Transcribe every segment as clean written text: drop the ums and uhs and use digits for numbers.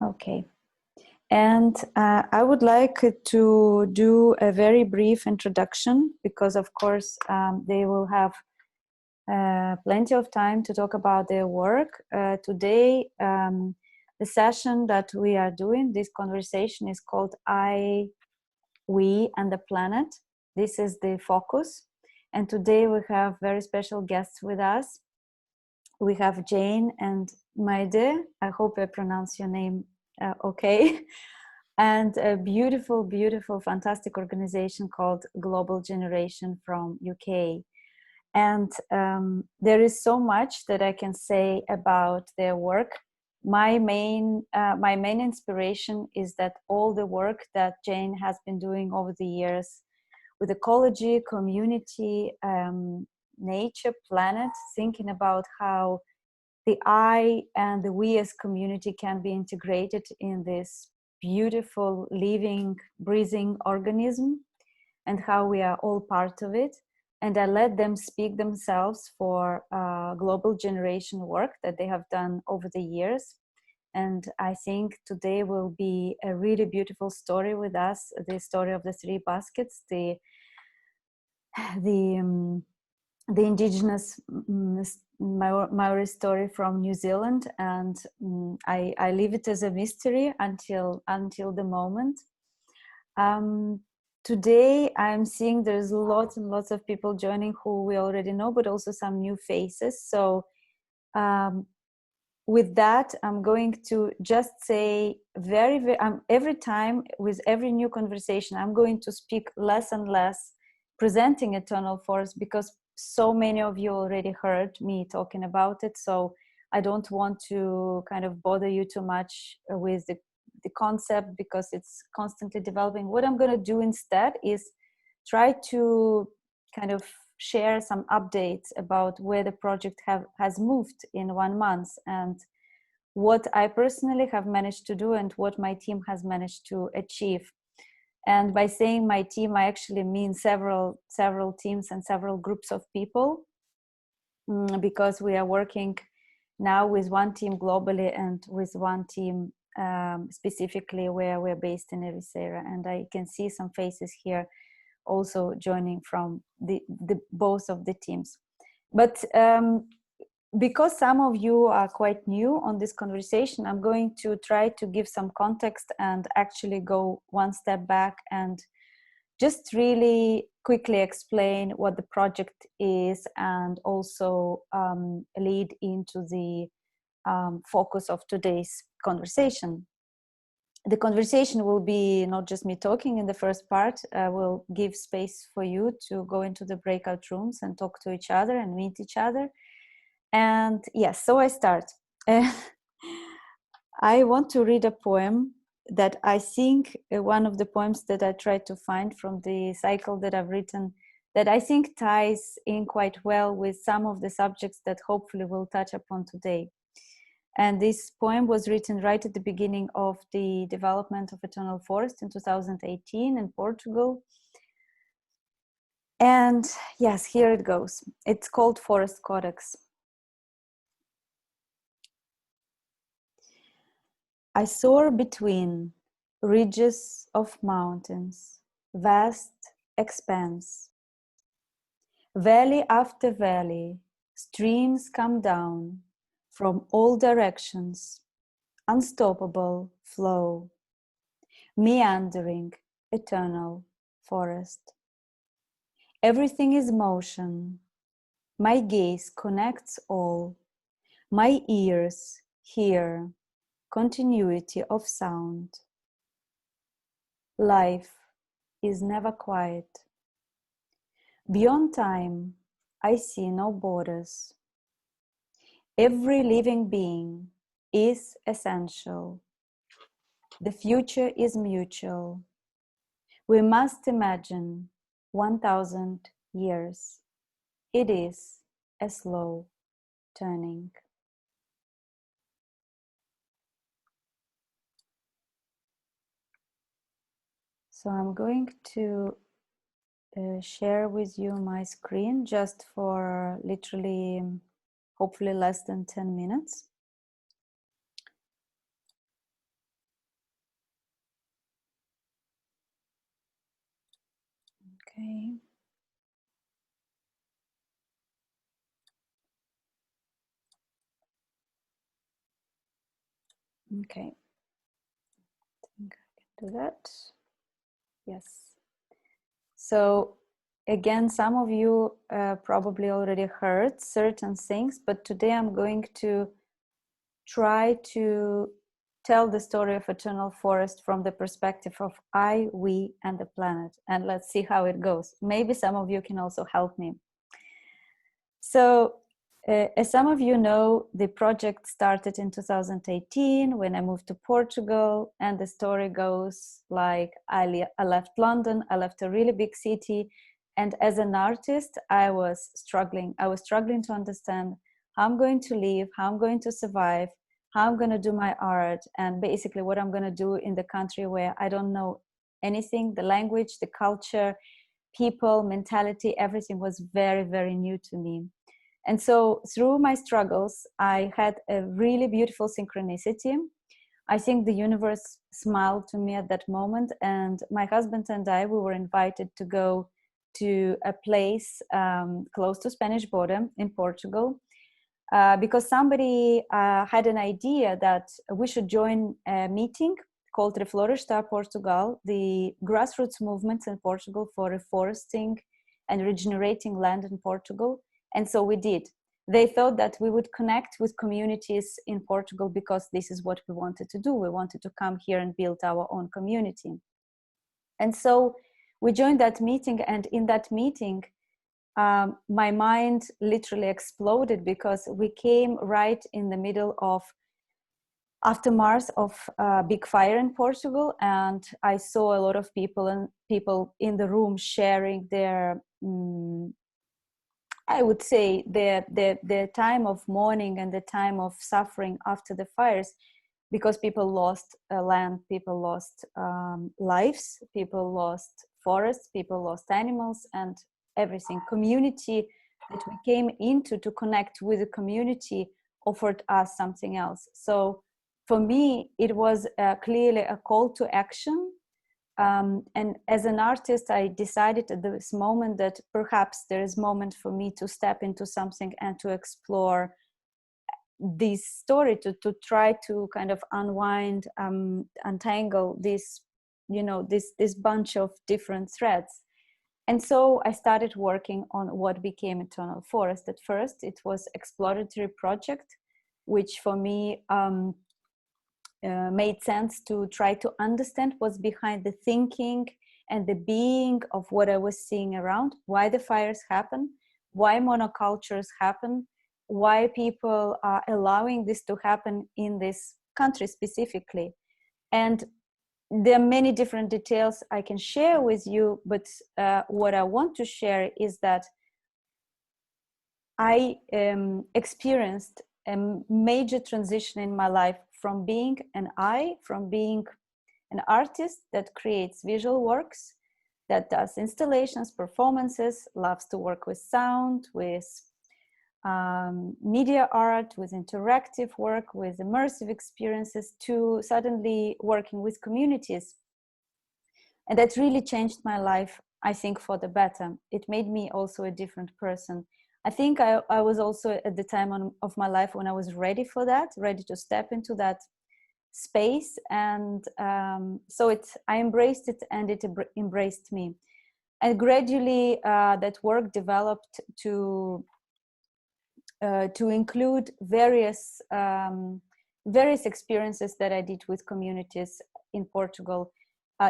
Okay. And I would like to do a very brief introduction because, of course, they will have plenty of time to talk about their work. Today, the session that we are doing, this conversation is called I, We, and the Planet. This is the focus. And today we have very special guests with us. We have Jane and Maide. I hope I pronounce your name okay. And a beautiful, beautiful, fantastic organization called Global Generation from UK. And there is so much that I can say about their work. My main inspiration is that all the work that Jane has been doing over the years with ecology, community, nature, planet, thinking about how the I and the we as community can be integrated in this beautiful, living, breathing organism, and how we are all part of it. And I let them speak themselves for global generation work that they have done over the years. And I think today will be a really beautiful story with us, the story of the three baskets, the indigenous Maori story from New Zealand, and I leave it as a mystery until the moment. Today I'm seeing there's lots and lots of people joining who we already know, but also some new faces. So with that, I'm going to just say every time with every new conversation, I'm going to speak less and less presenting eternal force, because so many of you already heard me talking about it. So I don't want to kind of bother you too much with the concept, because it's constantly developing. What I'm going to do instead is try to kind of share some updates about where the project has moved in 1 month, and what I personally have managed to do and what my team has managed to achieve. And by saying my team, I actually mean several teams and several groups of people, because we are working now with one team globally and with one team specifically where we're based in Ericeira. And I can see some faces here also joining from the both of the teams. But because some of you are quite new on this conversation, I'm going to try to give some context and actually go one step back and just really quickly explain what the project is, and also lead into the focus of today's conversation. The conversation will be not just me talking in the first part. I will give space for you to go into the breakout rooms and talk to each other and meet each other. And yes, so I start. I want to read a poem that I think one of the poems that I tried to find from the cycle that I've written, that I think ties in quite well with some of the subjects that hopefully we'll touch upon today. And this poem was written right at the beginning of the development of Eternal Forest in 2018 in Portugal. And yes, here it goes. It's called Forest Codex. I soar between ridges of mountains, vast expanse. Valley after valley, streams come down from all directions, unstoppable flow, meandering, eternal forest. Everything is motion. My gaze connects all. My ears hear continuity of sound. Life is never quiet. Beyond time, I see no borders. Every living being is essential. The future is mutual. We must imagine 1,000 years. It is a slow turning. So I'm going to share with you my screen just for literally, hopefully less than 10 minutes. Okay. Okay. I think I can do that. Yes. So again, some of you probably already heard certain things, but today I'm going to try to tell the story of Eternal Forest from the perspective of I, we, and the planet. And let's see how it goes. Maybe some of you can also help me. So, as some of you know, the project started in 2018 when I moved to Portugal, and the story goes like I left London, I left a really big city, and as an artist, I was struggling. I was struggling to understand how I'm going to live, how I'm going to survive, how I'm going to do my art, and basically what I'm going to do in the country where I don't know anything, the language, the culture, people, mentality, everything was very, very new to me. And so through my struggles, I had a really beautiful synchronicity. I think the universe smiled to me at that moment. And my husband and I, we were invited to go to a place close to Spanish border in Portugal, because somebody had an idea that we should join a meeting called Refloresta Portugal, the grassroots movements in Portugal for reforesting and regenerating land in Portugal. And so we did. They thought that we would connect with communities in Portugal because this is what we wanted to do. We wanted to come here and build our own community. And so we joined that meeting, and in that meeting, my mind literally exploded because we came right in the middle of aftermath of a big fire in Portugal, and I saw a lot of people in the room sharing their I would say the time of mourning and the time of suffering after the fires, because people lost land, people lost lives, people lost forests, people lost animals, and everything. Community that we came into to connect with the community offered us something else. So for me, it was clearly a call to action. And as an artist, I decided at this moment that perhaps there is a moment for me to step into something and to explore this story, to try to kind of unwind, untangle this, this bunch of different threads. And so I started working on what became Eternal Forest. At first, it was exploratory project, which for me made sense to try to understand what's behind the thinking and the being of what I was seeing around, why the fires happen, why monocultures happen, why people are allowing this to happen in this country specifically. And there are many different details I can share with you, but what I want to share is that I experienced a major transition in my life from being from being an artist that creates visual works, that does installations, performances, loves to work with sound, with media art, with interactive work, with immersive experiences, to suddenly working with communities. And that really changed my life, I think, for the better. It made me also a different person. I think I was also at the time of my life when I was ready for that, ready to step into that space. And so I embraced it, and it embraced me. And gradually that work developed to include various experiences that I did with communities in Portugal,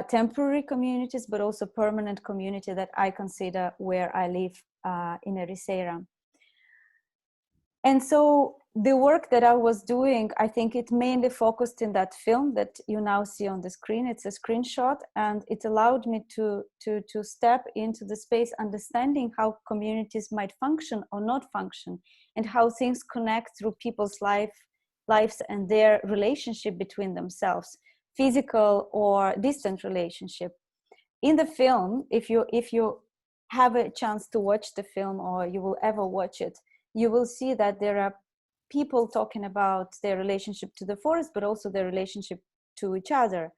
temporary communities, but also permanent community that I consider where I live in Ericeira. And so the work that I was doing, I think it mainly focused in that film that you now see on the screen. It's a screenshot, and it allowed me to step into the space, understanding how communities might function or not function, and how things connect through people's lives and their relationship between themselves, physical or distant relationship. In the film, if you have a chance to watch the film, or you will ever watch it, you will see that there are people talking about their relationship to the forest, but also their relationship to each other.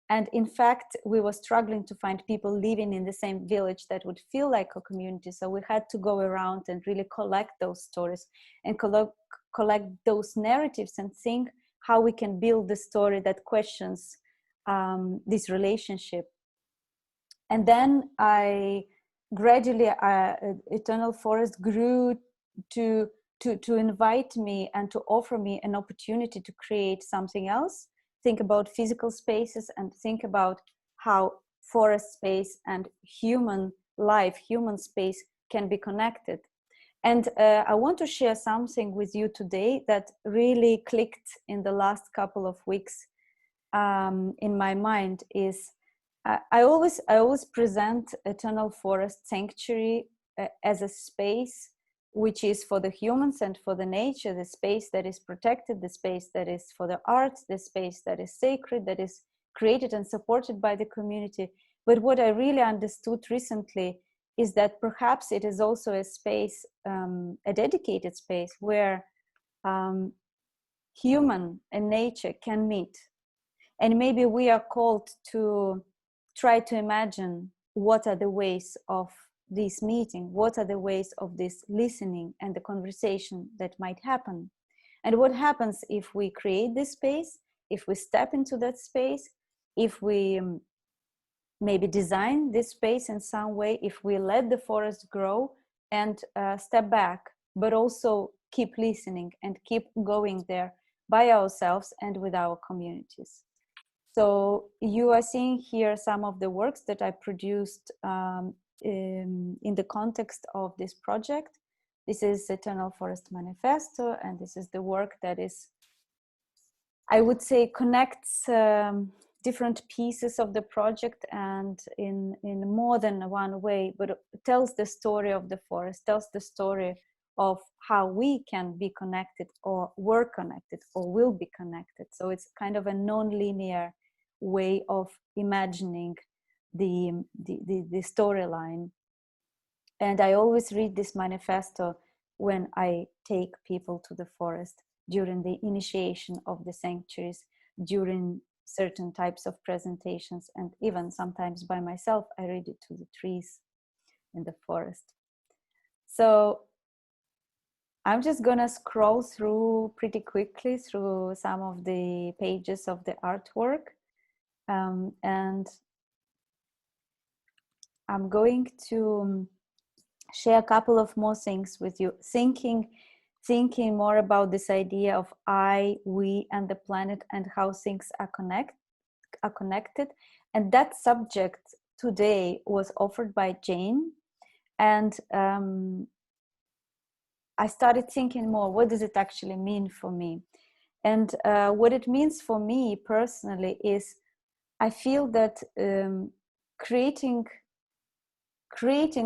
And in fact, we were struggling to find people living in the same village that would feel like a community. So we had to go around and really collect those stories and collect those narratives and think how we can build the story that questions this relationship. And then I gradually, Eternal Forest grew to invite me and to offer me an opportunity to create something else, think about physical spaces and think about how forest space and human life, human space can be connected. And I want to share something with you today that really clicked in the last couple of weeks in my mind is I always present Eternal Forest Sanctuary as a space which is for the humans and for the nature, the space that is protected, the space that is for the arts, the space that is sacred, that is created and supported by the community. But what I really understood recently is that perhaps it is also a space, a dedicated space where human and nature can meet. And maybe we are called to try to imagine what are the ways of this meeting, what are the ways of this listening and the conversation that might happen. And what happens if we create this space, if we step into that space, if we maybe design this space in some way, if we let the forest grow and step back, but also keep listening and keep going there by ourselves and with our communities. So you are seeing here some of the works that I produced in the context of this project. This is Eternal Forest Manifesto, and this is the work that is, I would say, connects different pieces of the project and in more than one way, but tells the story of the forest, tells the story of how we can be connected or were connected or will be connected. So it's kind of a non-linear way of imagining the storyline. And I always read this manifesto when I take people to the forest during the initiation of the sanctuaries, during certain types of presentations, and even sometimes by myself, I read it to the trees in the forest. So I'm just gonna scroll through pretty quickly through some of the pages of the artwork. And I'm going to share a couple of more things with you, thinking more about this idea of I, we, and the planet, and how things are connected. And that subject today was offered by Jane, and I started thinking more, what does it actually mean for me? And what it means for me personally is I feel that creating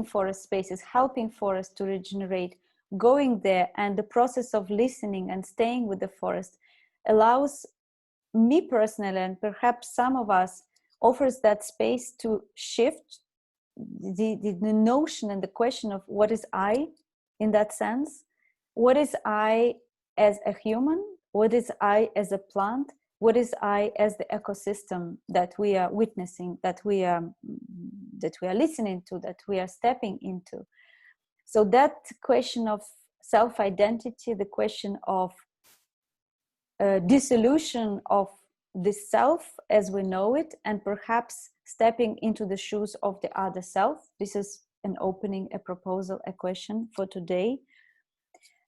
forest spaces, helping forests to regenerate, going there, and the process of listening and staying with the forest allows me personally, and perhaps some of us, offers that space to shift the notion and the question of what is I in that sense. What is I as a human? What is I as a plant? What is I as the ecosystem that we are witnessing, that we are listening to, that we are stepping into? So that question of self-identity, the question of dissolution of the self as we know it, and perhaps stepping into the shoes of the other self. This is an opening, a proposal, a question for today.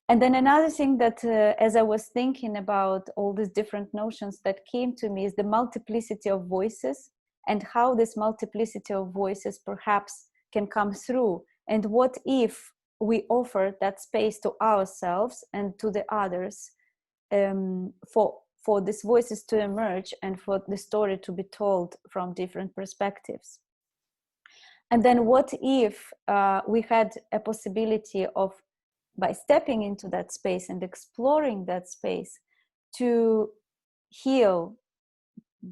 And then another thing that, as I was thinking about all these different notions that came to me, is the multiplicity of voices, and how this multiplicity of voices perhaps can come through. And what if we offer that space to ourselves and to the others, for these voices to emerge and for the story to be told from different perspectives? And then what if we had a possibility of, by stepping into that space and exploring that space, to heal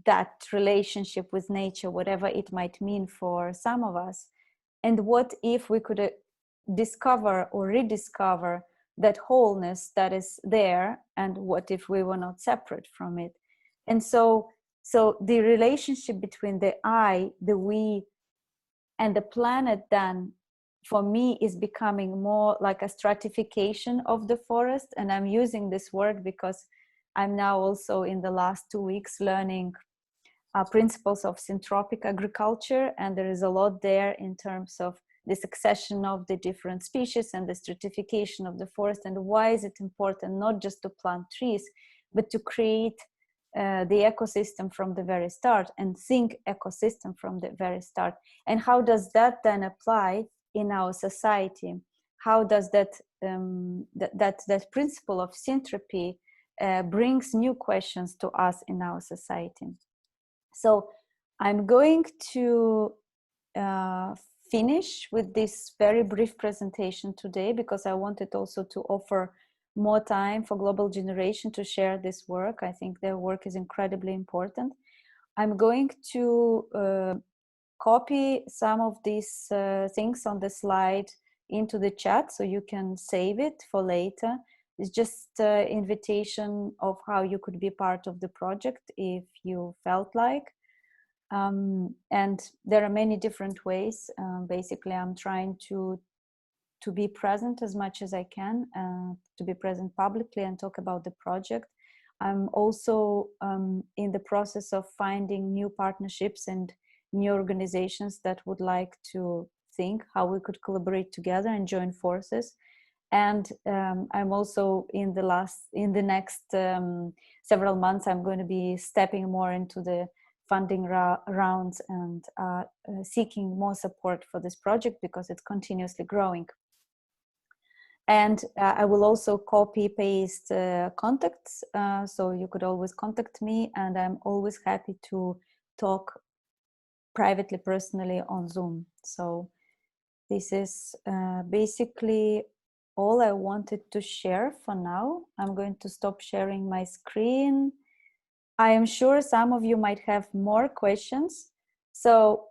that relationship with nature, whatever it might mean for some of us? And what if we could discover or rediscover that wholeness that is there? And what if we were not separate from it? And so So the relationship between the I, the we, and the planet then, for me, is becoming more like a stratification of the forest. And I'm using this word because I'm now also in the last 2 weeks learning principles of syntropic agriculture, and there is a lot there in terms of the succession of the different species and the stratification of the forest, and why is it important not just to plant trees but to create the ecosystem from the very start, and think ecosystem from the very start. And how does that then apply in our society? How does that that principle of syntropy brings new questions to us in our society? So I'm going to finish with this very brief presentation today, because I wanted also to offer more time for Global Generation to share this work. I think their work is incredibly important. I'm going to copy some of these things on the slide into the chat so you can save it for later. It's just an invitation of how you could be part of the project if you felt like. And there are many different ways. Basically, I'm trying to be present as much as I can, to be present publicly and talk about the project. I'm also in the process of finding new partnerships and new organizations that would like to think how we could collaborate together and join forces. And I'm also in the next several months, I'm going to be stepping more into the funding rounds and seeking more support for this project because it's continuously growing. And I will also copy paste contacts, so you could always contact me, and I'm always happy to talk privately, personally on Zoom. So this is basically all I wanted to share for now. I'm going to stop sharing my screen. I am sure some of you might have more questions. So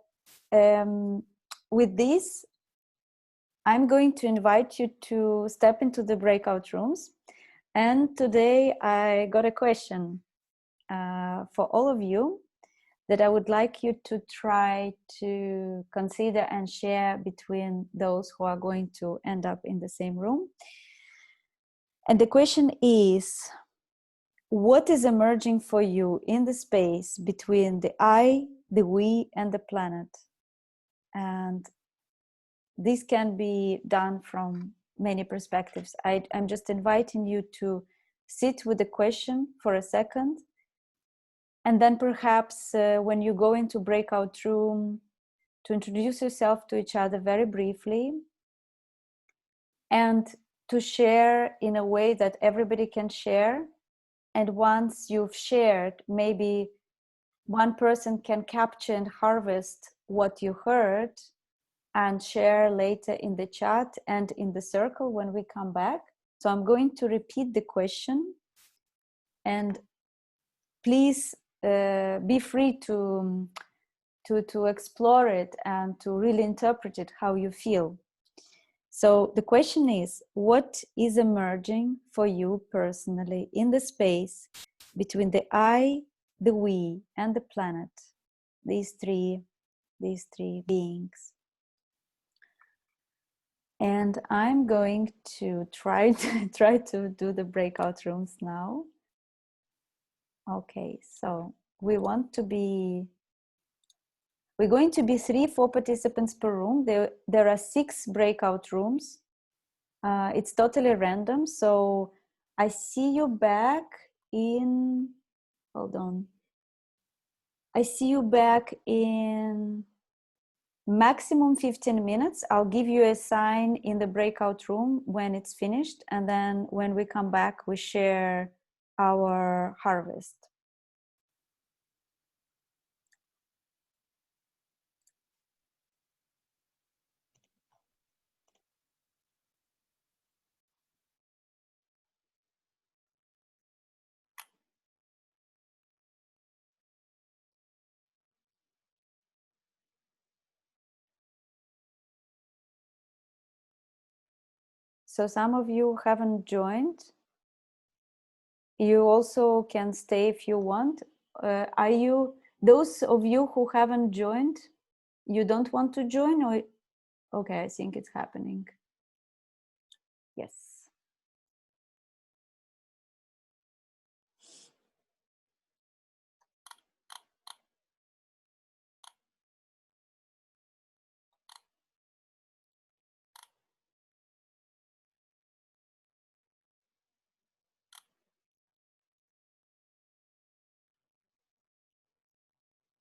with this, I'm going to invite you to step into the breakout rooms. And today I got a question for all of you that I would like you to try to consider and share between those who are going to end up in the same room. And the question is, what is emerging for you in the space between the I, the we, and the planet? And this can be done from many perspectives. I'm just inviting you to sit with the question for a second, and then perhaps when you go into breakout room, to introduce yourself to each other very briefly, and to share in a way that everybody can share. And once you've shared, maybe one person can capture and harvest what you heard and share later in the chat and in the circle when we come back. So I'm going to repeat the question, and please be free to explore it and to really interpret it how you feel. So the question is, what is emerging for you personally in the space between the I, the we, and the planet? These three beings. And I'm going to try to do the breakout rooms now. Okay, so we're going to be 3-4 participants per room. There are 6 breakout rooms. It's totally random. So I see you back in, hold on. I see you back in maximum 15 minutes. I'll give you a sign in the breakout room when it's finished. And then when we come back, we share our harvest. So some of you haven't joined. You also can stay if you want. Are you, those of you who haven't joined, you don't want to join, or? Okay, I think it's happening. Yes.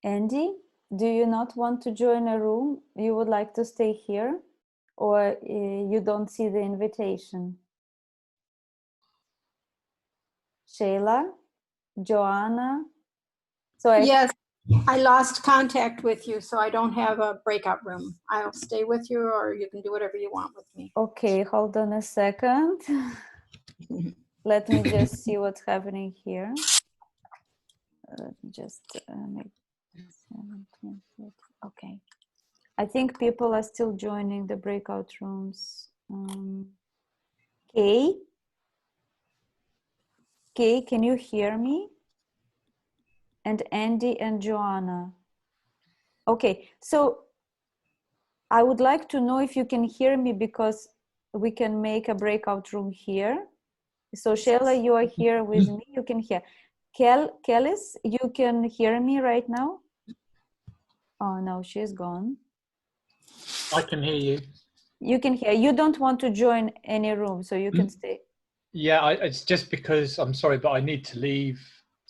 Andy, do you not want to join a room? You would like to stay here, or you don't see the invitation? Shayla, Joanna. So yes, I lost contact with you, so I don't have a breakout room. I'll stay with you, or you can do whatever you want with me. Okay, hold on a second. Let me just see what's happening here. Let me just make 17. Okay. I think people are still joining the breakout rooms. Kay, can you hear me? And Andy and Joanna. Okay, so I would like to know if you can hear me, because we can make a breakout room here. So Shayla, you are here with me, you can hear. Kellis, you can hear me right now? Oh no, she's gone. I can hear you. You can hear. You don't want to join any room, so you can stay. Yeah, it's just because, I'm sorry, but I need to leave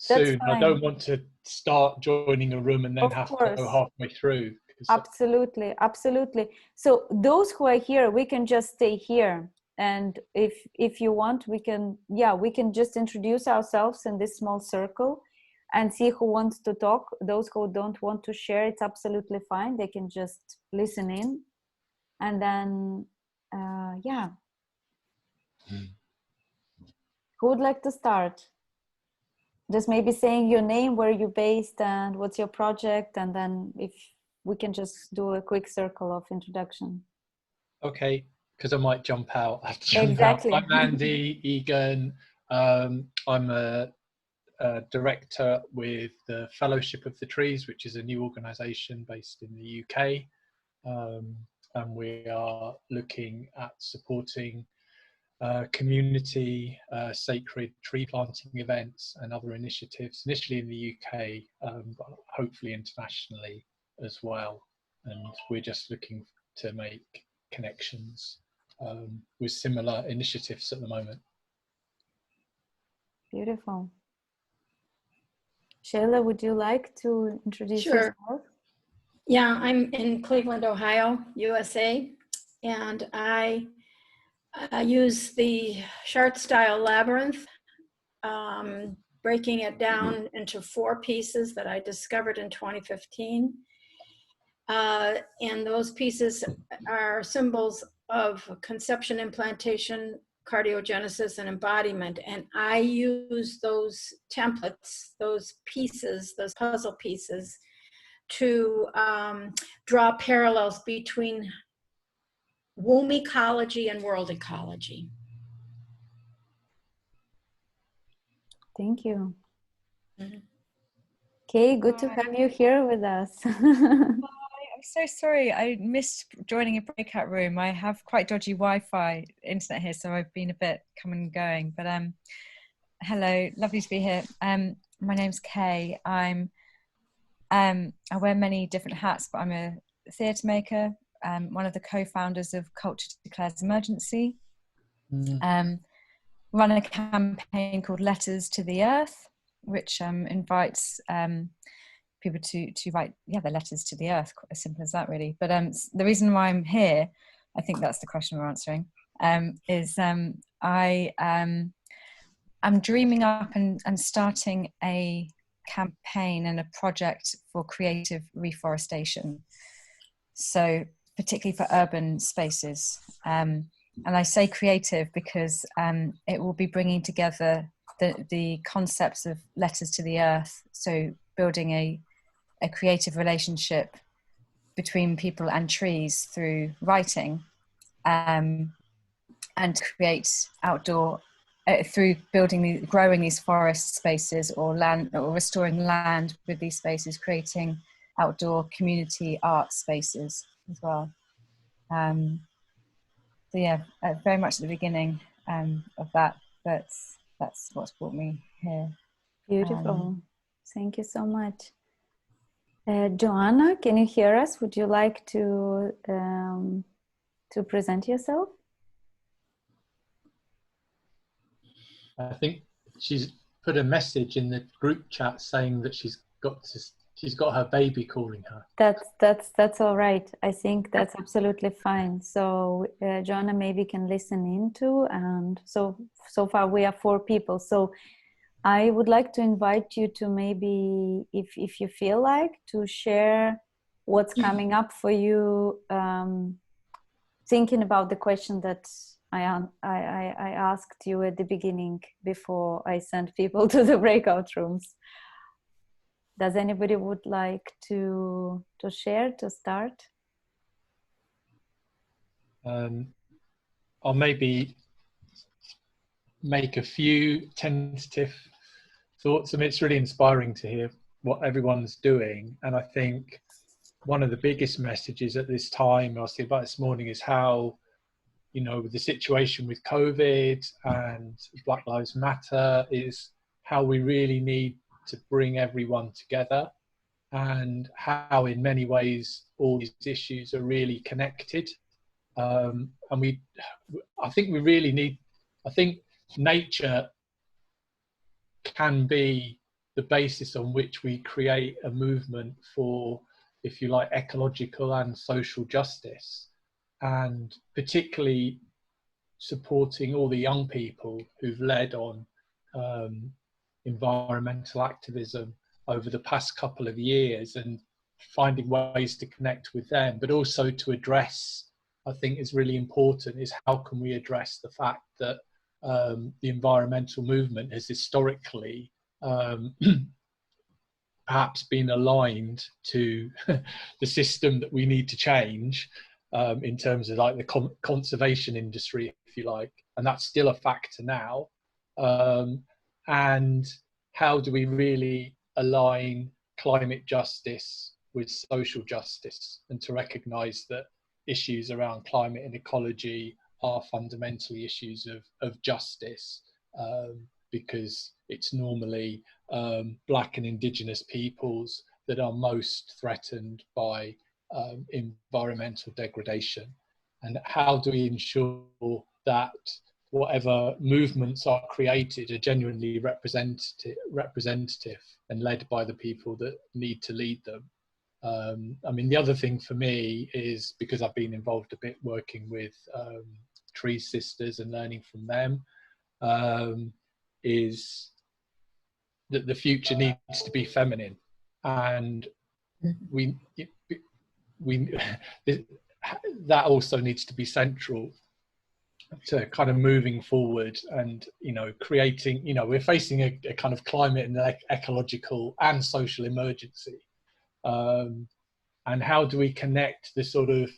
That's soon. fine. I don't want to start joining a room and then Of have course. to go halfway through. Absolutely, absolutely. So those who are here, we can just stay here. And if you want, we can, yeah, we can just introduce ourselves in this small circle and see who wants to talk. Those who don't want to share, it's absolutely fine. They can just listen in. And then, yeah. Who would like to start? Just maybe saying your name, where you're based, and what's your project, and then if we can just do a quick circle of introduction. Okay, because I might jump out. I have to jump Exactly. out. I'm Andy Egan. I'm a director with the Fellowship of the Trees, which is a new organisation based in the UK. And we are looking at supporting community sacred tree planting events and other initiatives, initially in the UK, but hopefully internationally as well. And we're just looking to make connections with similar initiatives at the moment. Beautiful. Shayla, would you like to introduce yourself? Yeah, I'm in Cleveland, Ohio, USA, and I use the chart style labyrinth, breaking it down into 4 pieces that I discovered in 2015. And those pieces are symbols of conception, implantation, cardiogenesis, and embodiment. And I use those templates, those pieces, those puzzle pieces, to draw parallels between womb ecology and world ecology. Thank you. Kay, good to have you here with us. I'm so sorry, I missed joining a breakout room. I have quite dodgy Wi-Fi internet here, so I've been a bit coming and going. But hello, lovely to be here. My name's Kay. I wear many different hats, but I'm a theatre maker. One of the co-founders of Culture Declares Emergency. Run a campaign called Letters to the Earth, which invites people to write their letters to the earth, as simple as that really. But the reason why I'm here, I think that's the question we're answering, is I'm dreaming up and starting a campaign and a project for creative reforestation, so particularly for urban spaces. And I say creative because it will be bringing together the concepts of letters to the earth, so building a creative relationship between people and trees through writing, and create outdoor through growing these forest spaces, or restoring land with these spaces, creating outdoor community art spaces as well. So yeah, very much at the beginning of that, but that's what's brought me here. Beautiful. Thank you so much. Joanna, can you hear us? Would you like to present yourself? I think she's put a message in the group chat saying that she's got her baby calling her. That's all right. I think that's absolutely fine. So Joanna maybe can listen into, and so far we are 4 people. So I would like to invite you to maybe, if you feel like, to share what's coming up for you, thinking about the question that I asked you at the beginning before I sent people to the breakout rooms. Does anybody would like to share, to start? I'll maybe make a few tentative thoughts. I mean, it's really inspiring to hear what everyone's doing. And I think one of the biggest messages at this time, I was thinking about this morning, is how, you know, with the situation with COVID and Black Lives Matter, is how we really need to bring everyone together, and how in many ways all these issues are really connected. And I think we really need, I think nature can be the basis on which we create a movement for, if you like, ecological and social justice, and particularly supporting all the young people who've led on environmental activism over the past couple of years, and finding ways to connect with them, but also to address, I think is really important, is how can we address the fact that the environmental movement has historically perhaps been aligned to the system that we need to change, in terms of like the conservation industry, if you like, and that's still a factor now. And how do we really align climate justice with social justice, and to recognise that issues around climate and ecology are fundamentally issues of justice, because it's normally Black and Indigenous peoples that are most threatened by environmental degradation. And how do we ensure that whatever movements are created are genuinely representative and led by the people that need to lead them? I mean, the other thing for me is, because I've been involved a bit working with Tree Sisters and learning from them, is that the future needs to be feminine, and that also needs to be central to kind of moving forward, and, you know, creating, you know, we're facing a kind of climate and ecological and social emergency. And how do we connect the sort of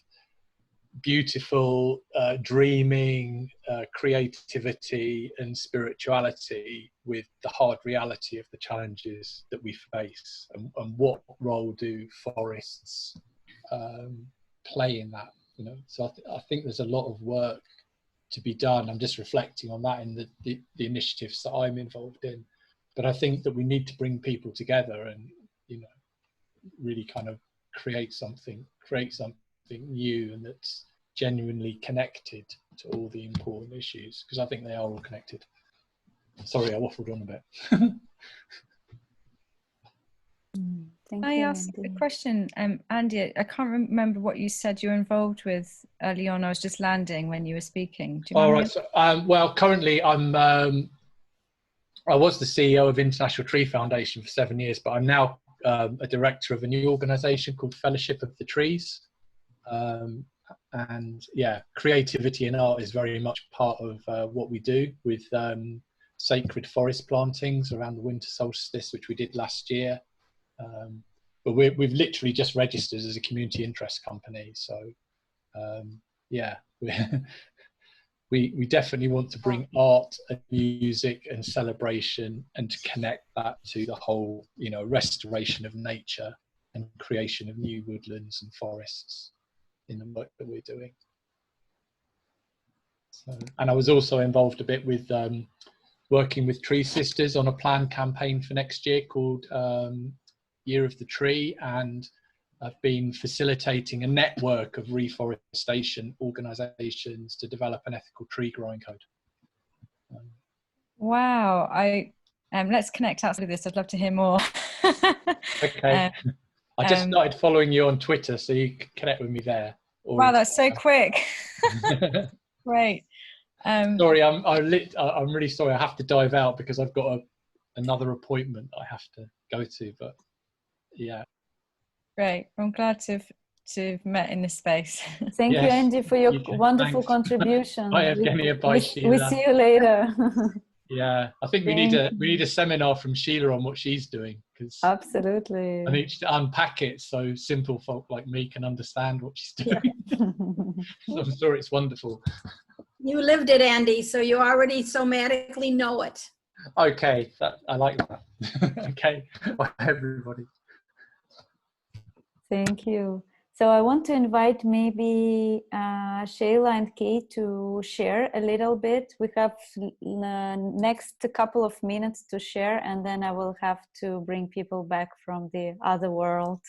beautiful dreaming, creativity and spirituality with the hard reality of the challenges that we face, and what role do forests play in that, you know? So I think there's a lot of work to be done. I'm just reflecting on that in the initiatives that I'm involved in, but I think that we need to bring people together and, you know, really kind of create something new, and that's genuinely connected to all the important issues, because I think they are all connected. Sorry, I waffled on a bit. Thank I you, ask a Andy. question, Andy? I can't remember what you said you're involved with early on. I was just landing when you were speaking. Do you All mind right. So, well, currently I was the CEO of International Tree Foundation for 7 years, but I'm now a director of a new organisation called Fellowship of the Trees. And yeah, creativity and art is very much part of what we do with sacred forest plantings around the winter solstice, which we did last year. But we've literally just registered as a community interest company. So yeah, we definitely want to bring art and music and celebration and to connect that to the whole, you know, restoration of nature and creation of new woodlands and forests in the work that we're doing. So, and I was also involved a bit with working with Tree Sisters on a planned campaign for next year called Year of the Tree, and I've been facilitating a network of reforestation organisations to develop an ethical tree growing code. Wow, let's connect outside of this. I'd love to hear more. Okay, I just started following you on Twitter, so you can connect with me there. Wow, that's so quick. Great. Sorry, I'm really sorry. I have to dive out because I've got another appointment I have to go to. But yeah. Great. I'm glad to have met in this space. Thank you, Andy, for your wonderful Thanks. contribution. Bye, Evgenia. Bye, Sheila. We see you later. Yeah, I think we need a seminar from Sheila on what she's doing, because absolutely, I need to unpack it so simple folk like me can understand what she's doing. So I'm sure it's wonderful. You lived it, Andy, so you already somatically know it. Okay, I like that. Okay, bye everybody. Thank you. So I want to invite maybe Shayla and Kate to share a little bit. We have next couple of minutes to share, and then I will have to bring people back from the other world.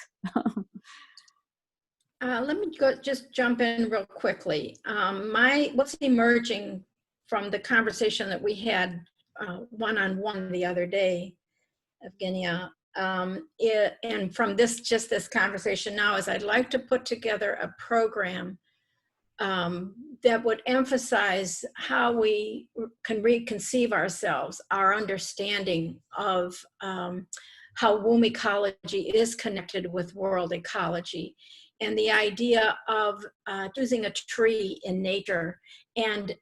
Let me just jump in real quickly. What's emerging from the conversation that we had one-on-one the other day, Evgenia, and from this conversation now, is I'd like to put together a program that would emphasize how we can reconceive ourselves, our understanding of how womb ecology is connected with world ecology, and the idea of choosing a tree in nature and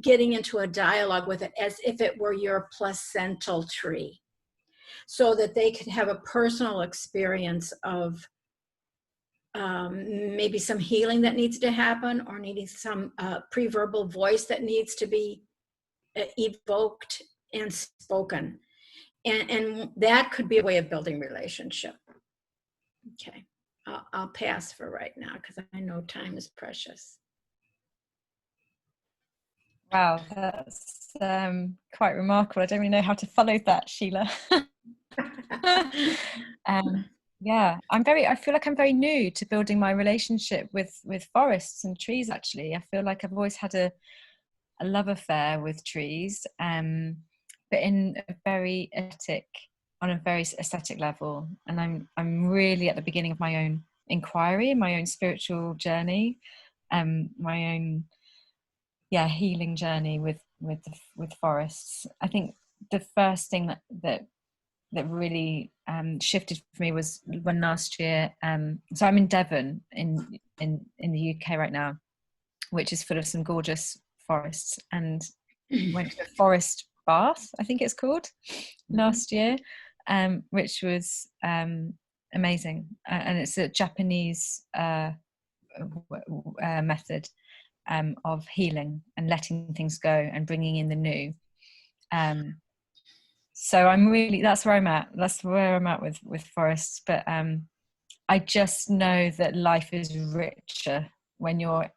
getting into a dialogue with it as if it were your placental tree, so that they could have a personal experience of maybe some healing that needs to happen, or needing some pre-verbal voice that needs to be evoked and spoken. And that could be a way of building relationship. Okay, I'll pass for right now because I know time is precious. Wow, that's quite remarkable. I don't really know how to follow that, Sheila. Yeah, I feel like I'm very new to building my relationship with forests and trees. Actually, I feel like I've always had a love affair with trees, but in a very on a very aesthetic level. And I'm really at the beginning of my own inquiry, my own spiritual journey, my own healing journey with forests. I think the first thing that really shifted for me was when last year, so I'm in Devon in the UK right now, which is full of some gorgeous forests, and went to a forest bath, I think it's called, last year, which was amazing, and it's a Japanese method of healing and letting things go and bringing in the new. So that's where I'm at. That's where I'm at with forests. But I just know that life is richer when you're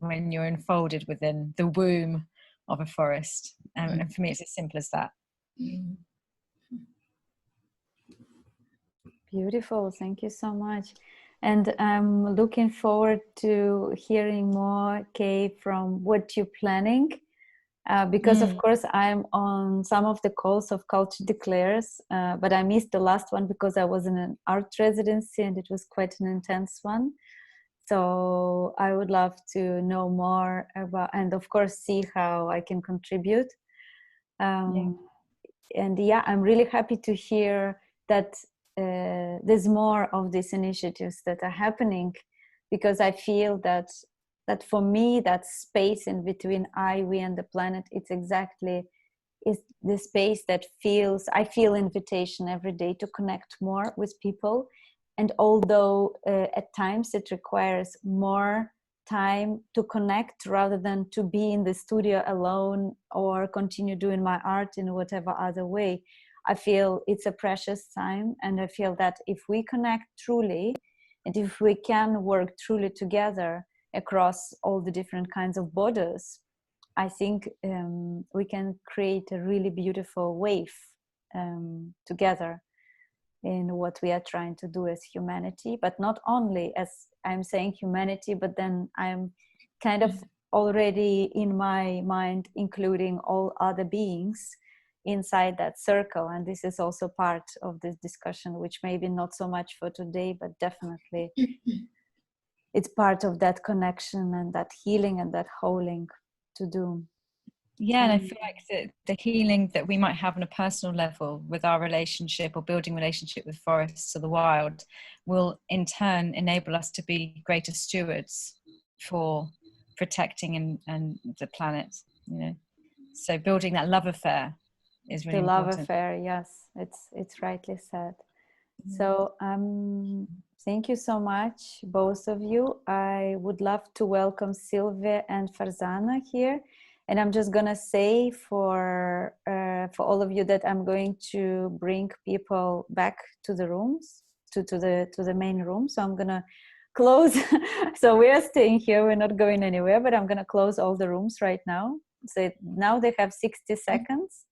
enfolded within the womb of a forest. And for me, it's as simple as that. Beautiful. Thank you so much. And I'm looking forward to hearing more, Kay, from what you're planning. Because of course I'm on some of the calls of Culture Declares, but I missed the last one because I was in an art residency and it was quite an intense one. So I would love to know more about, and of course see how I can contribute. And I'm really happy to hear that there's more of these initiatives that are happening, because I feel that for me, that space in between we and the planet, it's the space that I feel invitation every day to connect more with people. And although at times it requires more time to connect rather than to be in the studio alone or continue doing my art in whatever other way. I feel it's a precious time, and I feel that if we connect truly, and if we can work truly together across all the different kinds of borders, I think we can create a really beautiful wave together in what we are trying to do as humanity, but not only as I'm saying humanity, but then I'm kind of already in my mind including all other beings inside that circle. And this is also part of this discussion, which maybe not so much for today, but definitely it's part of that connection and that healing and that holding to do. Yeah, and I feel like the healing that we might have on a personal level with our relationship or building relationship with forests or the wild will in turn enable us to be greater stewards for protecting and the planet, you know. So building that love affair is really important. The love affair, yes, it's rightly said. So thank you so much, both of you. I would love to welcome Sylvia and Farzana here. And I'm just gonna say for all of you that I'm going to bring people back to the rooms, to the main room. So I'm gonna close. So we are staying here. We're not going anywhere. But I'm gonna close all the rooms right now. So now they have 60 seconds,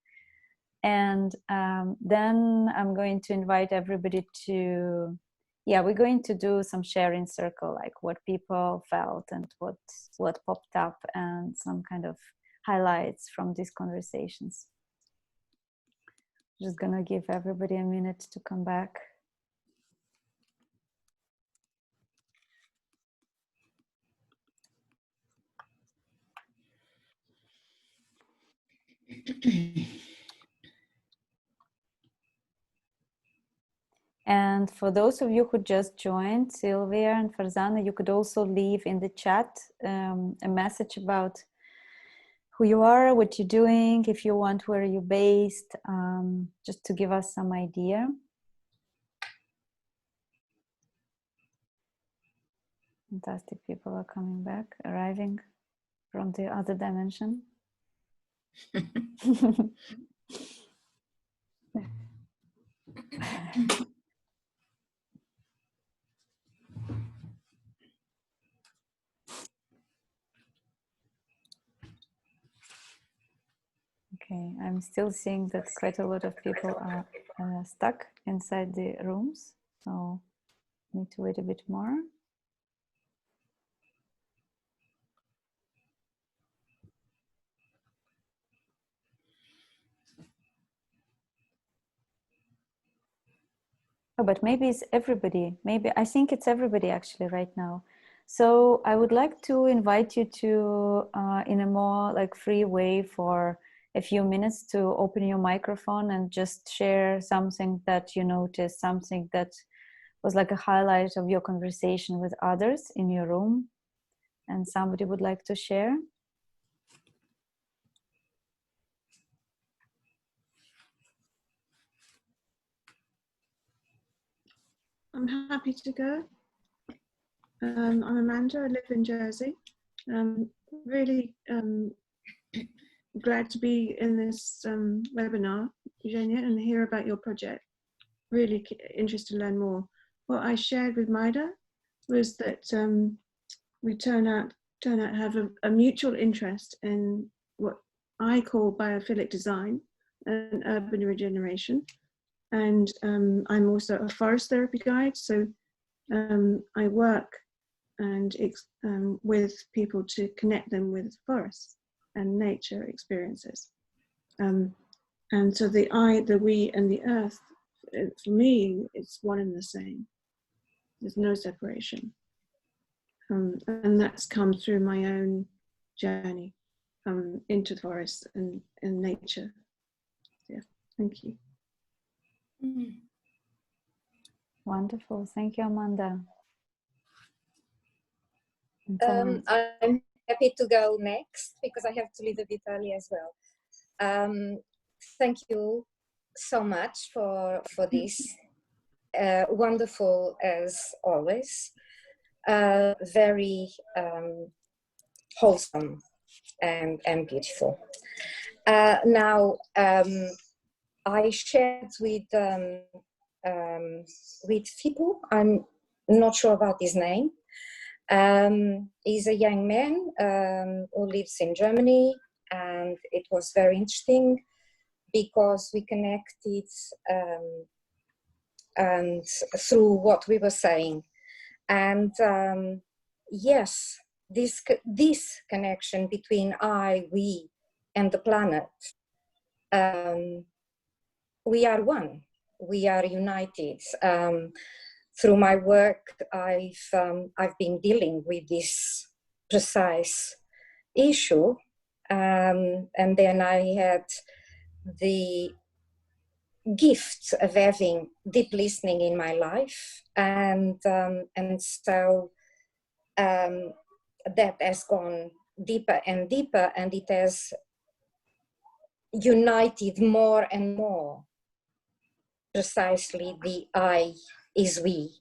and then I'm going to invite everybody to. Yeah, we're going to do some sharing circle, like what people felt and what popped up, and some kind of highlights from these conversations. Just gonna give everybody a minute to come back. And for those of you who just joined, Sylvia and Farzana, you could also leave in the chat a message about who you are, what you're doing, if you want, where you're based, just to give us some idea. Fantastic, people are coming back, arriving from the other dimension. Okay, I'm still seeing that quite a lot of people are stuck inside the rooms, so need to wait a bit more. Oh, but maybe it's everybody. Maybe I think it's everybody actually right now. So I would like to invite you to, in a more like free way, for a few minutes to open your microphone and just share something that you noticed, something that was like a highlight of your conversation with others in your room, and somebody would like to share. I'm happy to go. I'm Amanda, I live in Jersey. Really glad to be in this webinar, Eugenia, and hear about your project. Really interested to learn more. What I shared with Maida was that we turn out to have a mutual interest in what I call biophilic design and urban regeneration. And I'm also a forest therapy guide, so I work and with people to connect them with forests and nature experiences. And so the I, the we, and the earth, for me, it's one and the same. There's no separation. And that's come through my own journey into the forest and nature. Yeah, thank you. Wonderful. Thank you, Amanda. I'm happy to go next because I have to leave a bit early as well. Thank you so much for this. Wonderful as always. very wholesome and beautiful. Now, I shared with Fipu, I'm not sure about his name. He's a young man who lives in Germany, and it was very interesting because we connected and through what we were saying. And yes, this connection between I, we, and the planet, we are one, we are united. Through my work, I've been dealing with this precise issue, and then I had the gift of having deep listening in my life, and so that has gone deeper and deeper, and it has united more and more. Precisely, the I is we,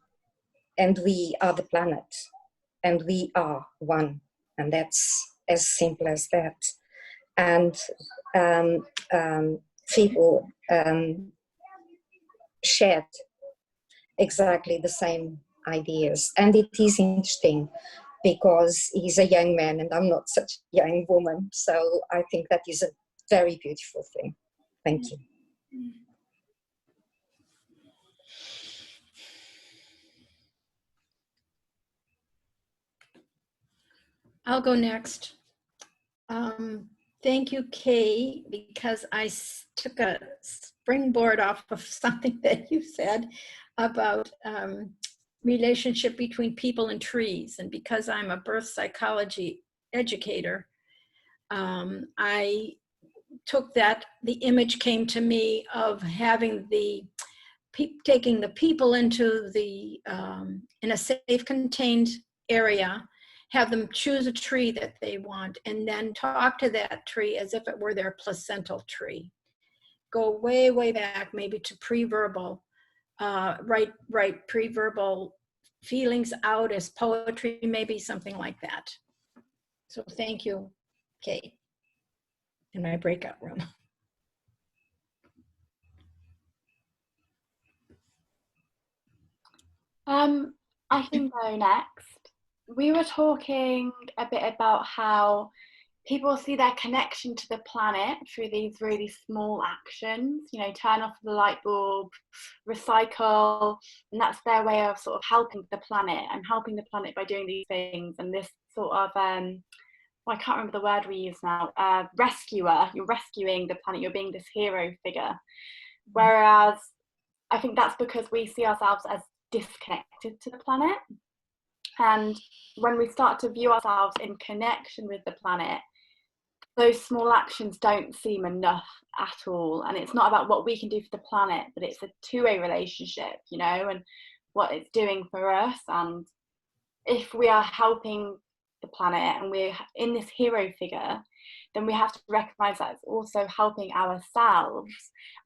and we are the planet, and we are one, and that's as simple as that. And people shared exactly the same ideas, and it is interesting because he's a young man and I'm not such a young woman, so I think that is a very beautiful thing. Thank you. I'll go next. Thank you, Kay, because I took a springboard off of something that you said about relationship between people and trees. And because I'm a birth psychology educator, I took that, the image came to me of having taking the people into the, in a safe contained area, have them choose a tree that they want, and then talk to that tree as if it were their placental tree. Go way, way back, maybe to pre-verbal, write pre-verbal feelings out as poetry, maybe something like that. So thank you, Kate, in my breakout room. I can go next. We were talking a bit about how people see their connection to the planet through these really small actions, you know, turn off the light bulb, recycle, and that's their way of sort of helping the planet. I'm helping the planet by doing these things, and this sort of, well, I can't remember the word we use now, rescuer, you're rescuing the planet, you're being this hero figure. Whereas I think that's because we see ourselves as disconnected to the planet. And when we start to view ourselves in connection with the planet, those small actions don't seem enough at all. And it's not about what we can do for the planet, but it's a two-way relationship, you know, and what it's doing for us. And if we are helping the planet and we're in this hero figure, then we have to recognize that it's also helping ourselves.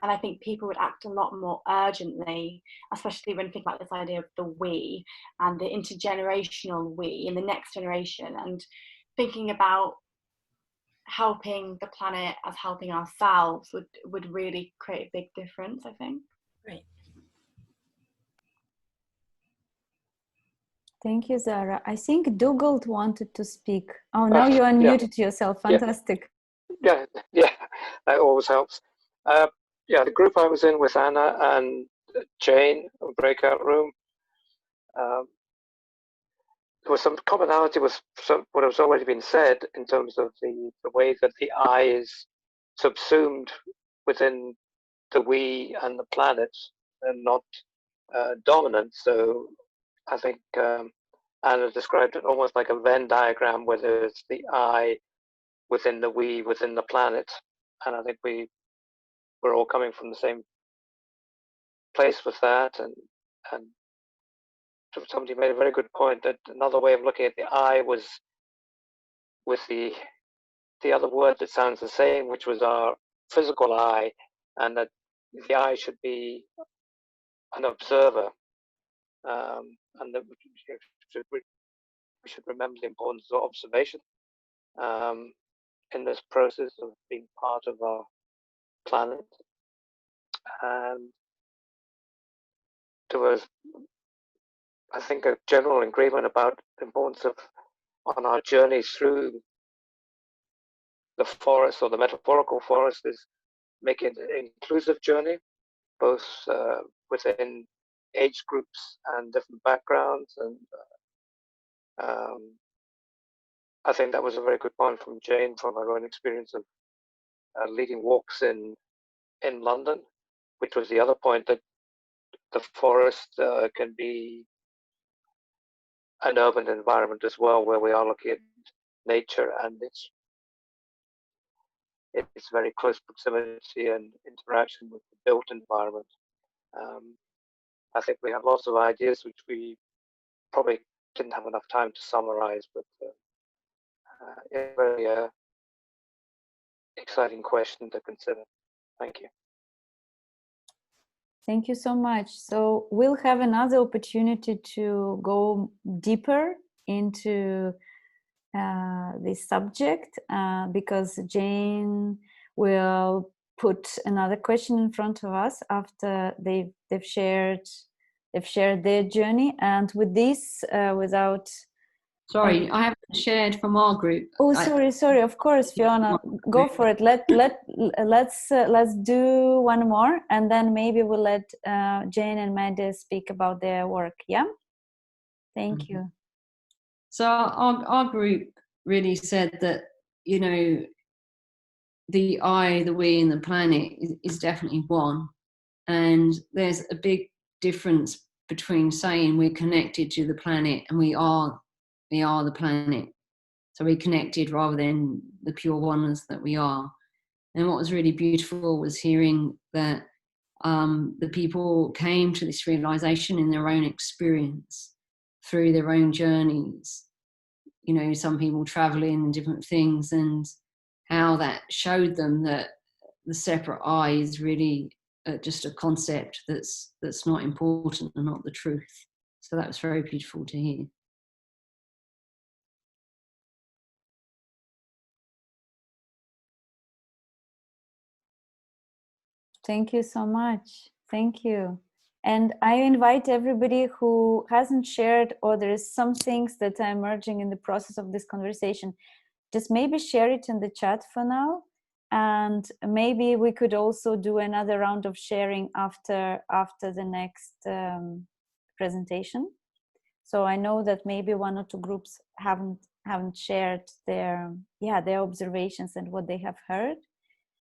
And I think people would act a lot more urgently, especially when thinking about this idea of the we and the intergenerational we in the next generation, and thinking about helping the planet as helping ourselves would really create a big difference, I think. Right. Thank you, Zara. I think Dougald wanted to speak. Oh, now you unmuted yourself. Fantastic. Yeah, that always helps. Yeah, the group I was in with Anna and Jane, Breakout Room, there was some commonality with what has already been said in terms of the way that the I is subsumed within the we and the planet and not dominant. So I think Anna described it almost like a Venn diagram where there's the I within the we, within the planet. And I think we're all coming from the same place with that. And somebody made a very good point that another way of looking at the I was with the other word that sounds the same, which was our physical I, and that the I should be an observer, and that we should remember the importance of observation in this process of being part of our planet. And there was, I think, a general agreement about the importance of, on our journey through the forest, or the metaphorical forest, is making it an inclusive journey, both within age groups and different backgrounds. And I think that was a very good point from Jane, from her own experience of leading walks in London, which was the other point, that the forest can be an urban environment as well, where we are looking at nature and its very close proximity and interaction with the built environment. I think we have lots of ideas which we probably didn't have enough time to summarize, but it's a very exciting question to consider. Thank you. Thank you so much. So we'll have another opportunity to go deeper into this subject, because Jane will put another question in front of us after they've shared their journey. And with this, without Sorry, I haven't shared from our group. Oh, sorry. Of course, Fiona, go for it. Let's do one more, and then maybe we'll let Jane and Maddie speak about their work. Yeah. Thank you. So our group really said that, you know, the I, the we, and the planet is definitely one, and there's a big difference between saying we're connected to the planet and we are the planet. So we're connected rather than the pure oneness that we are. And what was really beautiful was hearing that the people came to this realization in their own experience, through their own journeys. You know, some people traveling, different things, and how that showed them that the separate I is really just a concept that's not important and not the truth. So that was very beautiful to hear. Thank you so much. Thank you. And I invite everybody who hasn't shared, or there is some things that are emerging in the process of this conversation, just maybe share it in the chat for now. And maybe we could also do another round of sharing after the next presentation. So I know that maybe one or two groups haven't shared their observations and what they have heard.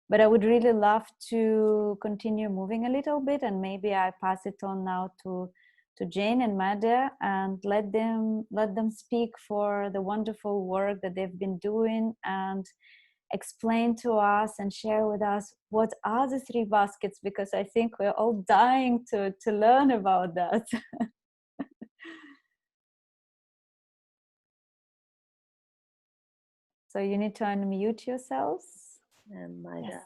But I would really love to continue moving a little bit, and maybe I pass it on now to Jane and Madde, and let them speak for the wonderful work that they've been doing, and explain to us and share with us what are the 3 baskets, because I think we're all dying to learn about that. So you need to unmute yourselves. Yes.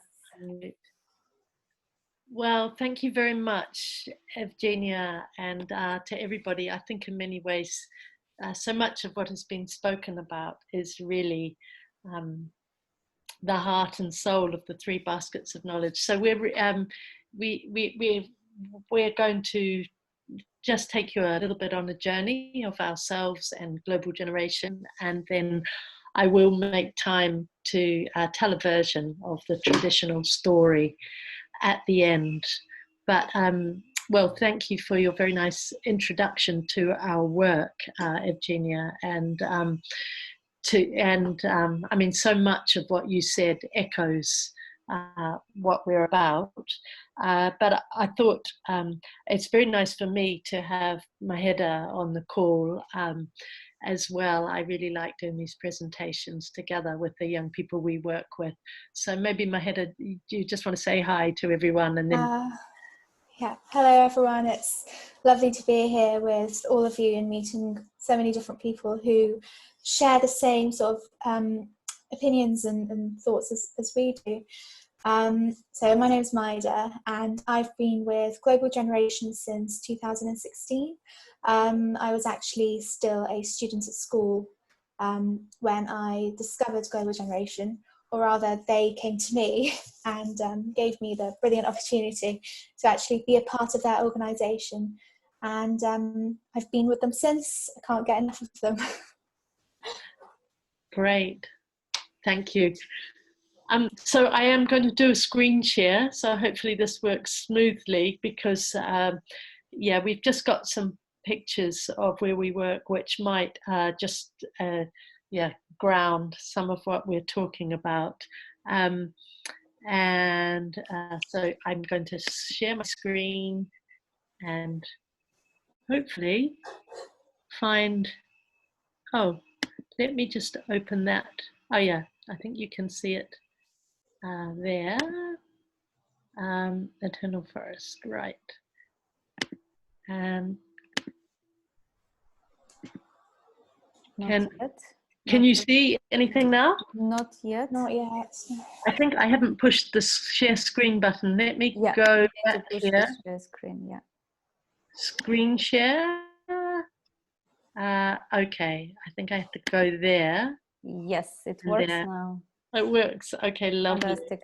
Well, thank you very much, Evgenia, and to everybody. I think in many ways, so much of what has been spoken about is really the heart and soul of the 3 baskets of knowledge. So we're going to just take you a little bit on a journey of ourselves and global generation, and then I will make time to tell a version of the traditional story at the end. But well, thank you for your very nice introduction to our work, Evgenia, and I mean, so much of what you said echoes what we're about. But I thought it's very nice for me to have Maheda on the call as well. I really like doing these presentations together with the young people we work with. So maybe Maheda, you just want to say hi to everyone, and then yeah, hello everyone. It's lovely to be here with all of you and meeting so many different people who share the same sort of opinions and thoughts as we do. So my name is Maida, and I've been with Global Generation since 2016. I was actually still a student at school when I discovered Global Generation, or rather they came to me and gave me the brilliant opportunity to actually be a part of their organisation. And I've been with them since. I can't get enough of them. Great, thank you. So I am going to do a screen share, so hopefully this works smoothly, because yeah, we've just got some pictures of where we work, which might just yeah, ground some of what we're talking about. And so I'm going to share my screen and hopefully find, oh, let me just open that. Oh yeah, I think you can see it there. Eternal Forest, right. Can you see anything now? Not yet. Not yet. I think I haven't pushed the share screen button. Let me go back here. Share screen, yeah. Screen share. Okay, I think I have to go there. Yes, it works there. now. It works. Okay, lovely. Fantastic.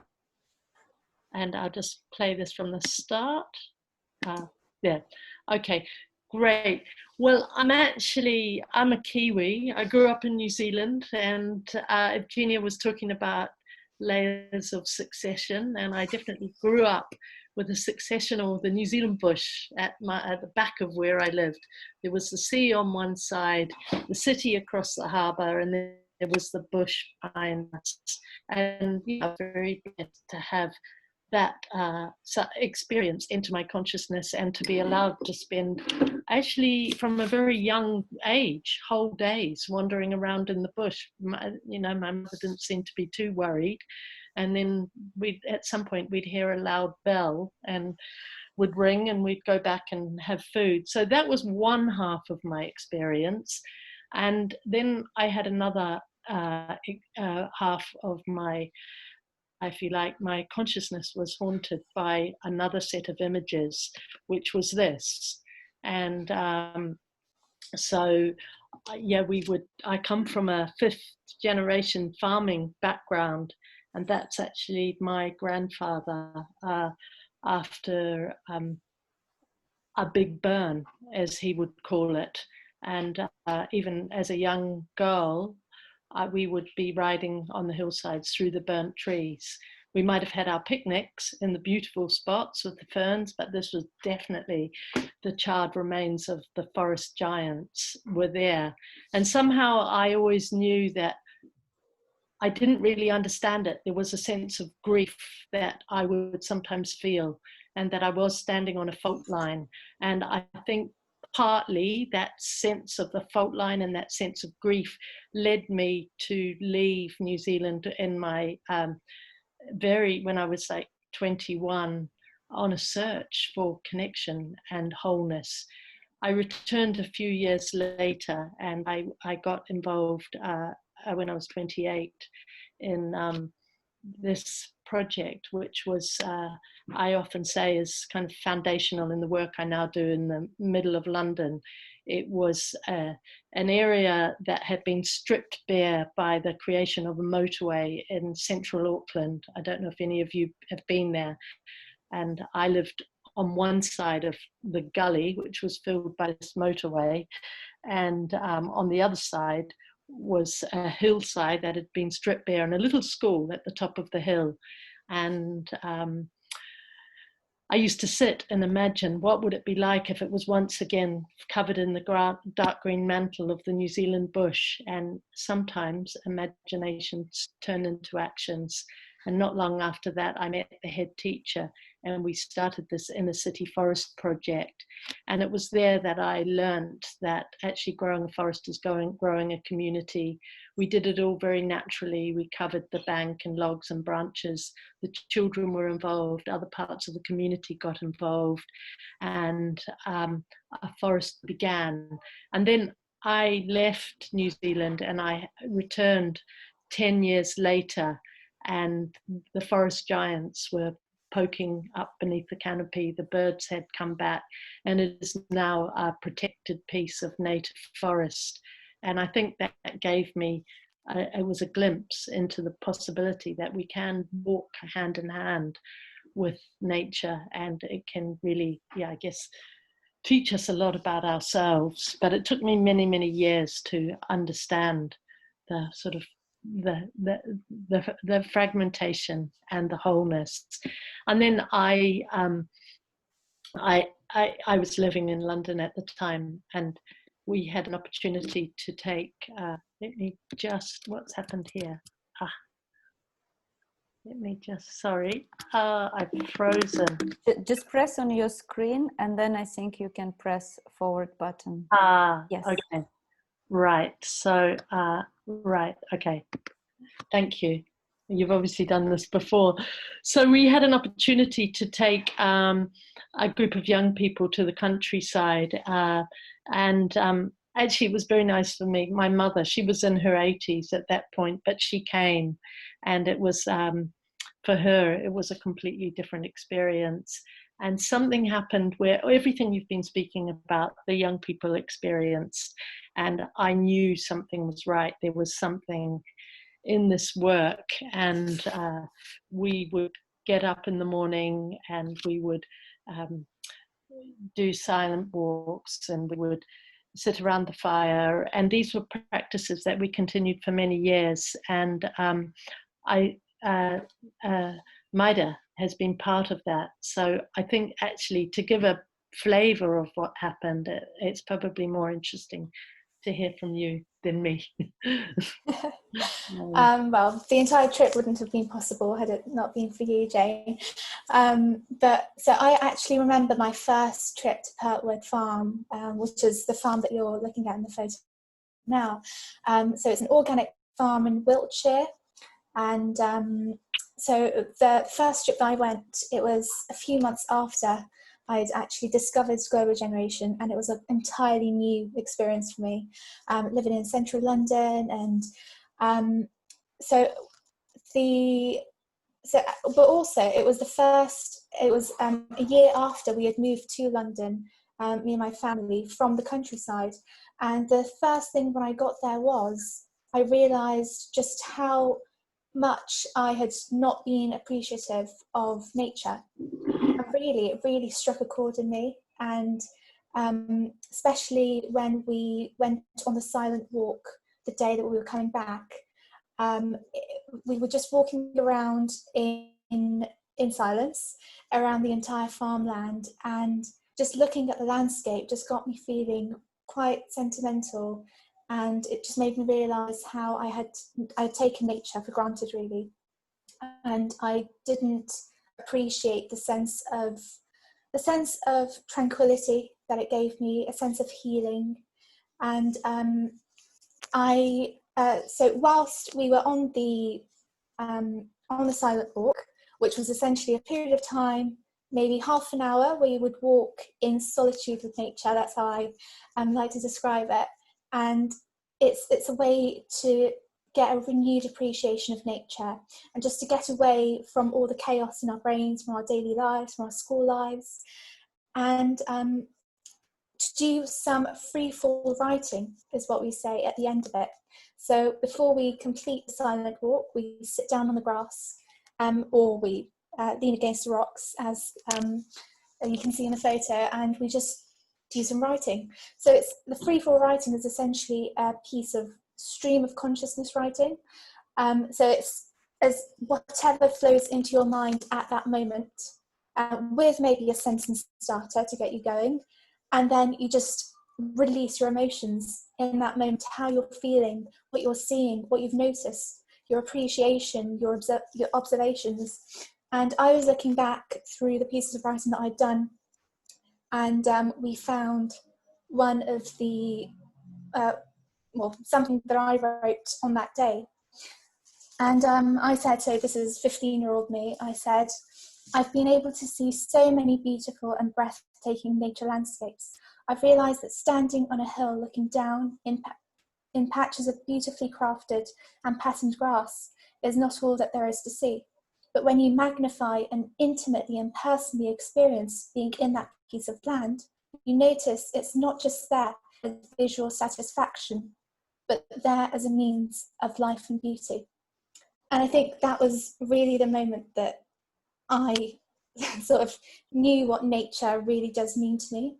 And I'll just play this from the start. Yeah. Okay, great. Well, I'm a Kiwi. I grew up in New Zealand, and Evgenia was talking about layers of succession, and I definitely grew up with the succession or the New Zealand bush at the back of where I lived. There was the sea on one side, the city across the harbour, and then there was the bush behind us. And very blessed to have that experience into my consciousness, and to be allowed to spend, actually from a very young age, whole days wandering around in the bush. My mother didn't seem to be too worried, and then at some point we'd hear a loud bell and would ring, and we'd go back and have food. So that was one half of my experience. And then I had another half of my, I feel like my consciousness was haunted by another set of images, which was this. And so, yeah, I come from a 5th generation farming background, and that's actually my grandfather after a big burn, as he would call it. And even as a young girl, we would be riding on the hillsides through the burnt trees. We might have had our picnics in the beautiful spots with the ferns, but this was definitely the charred remains of the forest giants were there. And somehow I always knew that I didn't really understand it. There was a sense of grief that I would sometimes feel, and that I was standing on a fault line. And I think partly that sense of the fault line and that sense of grief led me to leave New Zealand in my when I was like 21, on a search for connection and wholeness. I returned a few years later, and I got involved when I was 28 in this project, which was, I often say, is kind of foundational in the work I now do in the middle of London. It was an area that had been stripped bare by the creation of a motorway in central Auckland. I don't know if any of you have been there. And I lived on one side of the gully, which was filled by this motorway. And on the other side was a hillside that had been stripped bare, and a little school at the top of the hill. And I used to sit and imagine what would it be like if it was once again covered in the dark green mantle of the New Zealand bush. And sometimes imaginations turn into actions. And not long after that, I met the head teacher, and we started this inner city forest project. And it was there that I learned that actually growing a forest is growing a community. We did it all very naturally. We covered the bank and logs and branches. The children were involved, other parts of the community got involved, and a forest began. And then I left New Zealand and I returned 10 years later and the forest giants were poking up beneath the canopy. The birds had come back, and it is now a protected piece of native forest. And I think that gave me, it was a glimpse into the possibility that we can walk hand in hand with nature, and it can really, I guess, teach us a lot about ourselves. But it took me many, many years to understand the sort of the fragmentation and the wholeness. And then I was living in London at the time, and we had an opportunity to take, let me just, what's happened here? Let me just, sorry, I've frozen. Just press on your screen, and then I think you can press forward button. Yes. Okay. Right. So, right. Okay. Thank you. You've obviously done this before. So we had an opportunity to take a group of young people to the countryside, and actually it was very nice for me. My mother, she was in her 80s at that point, but she came, and it was, for her, it was a completely different experience. And something happened where everything you've been speaking about, the young people experienced, and I knew something was right. There was something in this work, and we would get up in the morning, and we would do silent walks, and we would sit around the fire, and these were practices that we continued for many years. And Maida has been part of that. So I think actually to give a flavor of what happened, it's probably more interesting to hear from you than me. Well, the entire trip wouldn't have been possible had it not been for you, Jane. But so I actually remember my first trip to Pertwood Farm, which is the farm that you're looking at in the photo now. So it's an organic farm in Wiltshire. And so the first trip that I went, it was a few months after I'd actually discovered global generation, and it was an entirely new experience for me, living in central London. And but also it was a year after we had moved to London, me and my family, from the countryside. And the first thing when I got there was I realised just how much I had not been appreciative of nature. It really struck a chord in me, and especially when we went on the silent walk the day that we were coming back. We were just walking around in silence around the entire farmland, and just looking at the landscape just got me feeling quite sentimental, and it just made me realise how I had taken nature for granted, really, and I didn't appreciate the sense of tranquility that it gave me, a sense of healing. And so whilst we were on the silent walk, which was essentially a period of time, maybe half an hour, where you would walk in solitude with nature. That's how I like to describe it. And it's a way to get a renewed appreciation of nature, and just to get away from all the chaos in our brains, from our daily lives, from our school lives, and to do some freefall writing is what we say at the end of it. So before we complete the silent walk, we sit down on the grass, or we lean against the rocks, as you can see in the photo, and we just do some writing. So the freefall writing is essentially a piece of stream of consciousness writing. So it's as whatever flows into your mind at that moment, with maybe a sentence starter to get you going, and then you just release your emotions in that moment, how you're feeling, what you're seeing, what you've noticed, your appreciation, your observations. And I was looking back through the pieces of writing that I'd done, and we found one of the something that I wrote on that day. And I said, so this is 15-year-old me, I said, I've been able to see so many beautiful and breathtaking nature landscapes. I've realised that standing on a hill looking down in patches of beautifully crafted and patterned grass is not all that there is to see. But when you magnify and intimately and personally experience being in that piece of land, you notice it's not just there as visual satisfaction, but there as a means of life and beauty. And I think that was really the moment that I sort of knew what nature really does mean to me.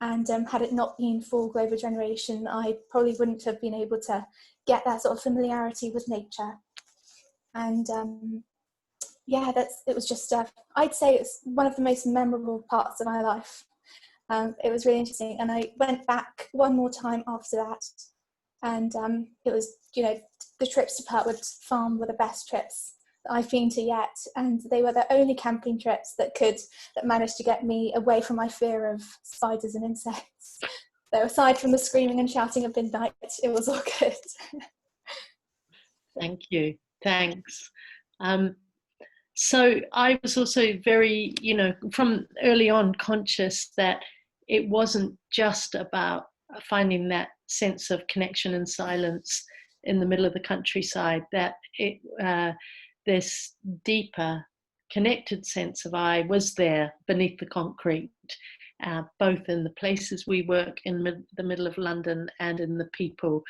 And had it not been for Global Generation, I probably wouldn't have been able to get that sort of familiarity with nature. And yeah, it was just, I'd say it's one of the most memorable parts of my life. It was really interesting. And I went back one more time after that. And it was, you know, the trips to Pertwood Farm were the best trips that I've been to yet. And they were the only camping trips that managed to get me away from my fear of spiders and insects. So aside from the screaming and shouting at midnight, it was all good. Thank you. Thanks. So I was also very, you know, from early on conscious that it wasn't just about finding that sense of connection and silence in the middle of the countryside, that this deeper connected sense of I was there beneath the concrete, both in the places we work in the middle of London and in the people.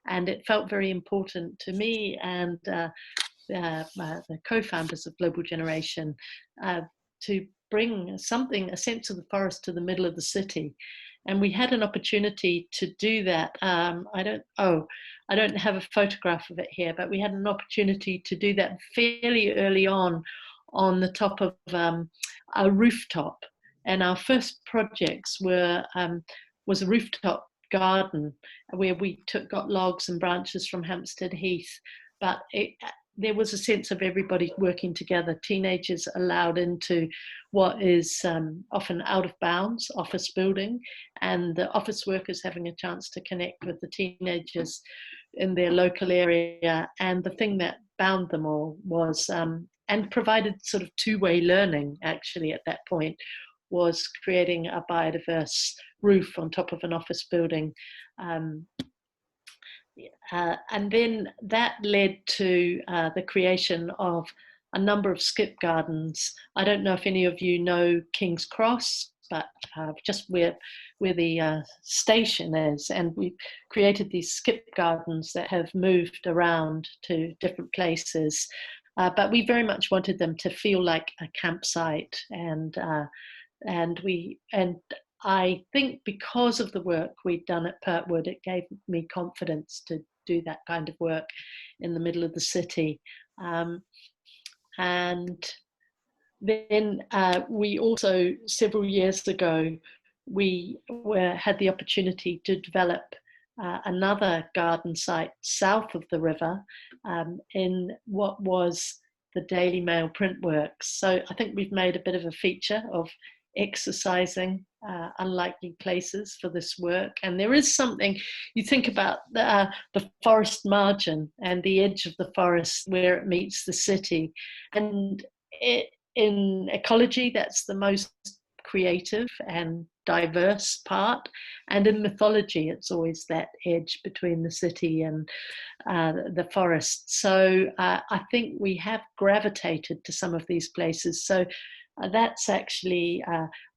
And it felt very important to me and the co-founders of Global Generation to bring a sense of the forest to the middle of the city. And we had an opportunity to do that. I don't have a photograph of it here, but we had an opportunity to do that fairly early on the top of a rooftop. And our first projects was a rooftop garden where we got logs and branches from Hampstead Heath, but there was a sense of everybody working together, teenagers allowed into what is often out of bounds office building, and the office workers having a chance to connect with the teenagers in their local area. And the thing that bound them all was, and provided sort of two-way learning actually at that point, was creating a biodiverse roof on top of an office building. And then that led to the creation of a number of skip gardens. I don't know if any of you know King's Cross, but just where the station is, and we created these skip gardens that have moved around to different places. But we very much wanted them to feel like a campsite, and I think because of the work we'd done at Pertwood, it gave me confidence to do that kind of work in the middle of the city. And then we also, several years ago, we had the opportunity to develop another garden site south of the river in what was the Daily Mail print works. So I think we've made a bit of a feature of exercising unlikely places for this work. And there is something, you think about the forest margin and the edge of the forest where it meets the city, and in ecology that's the most creative and diverse part, and in mythology it's always that edge between the city and the forest. So I think we have gravitated to some of these places. So that's actually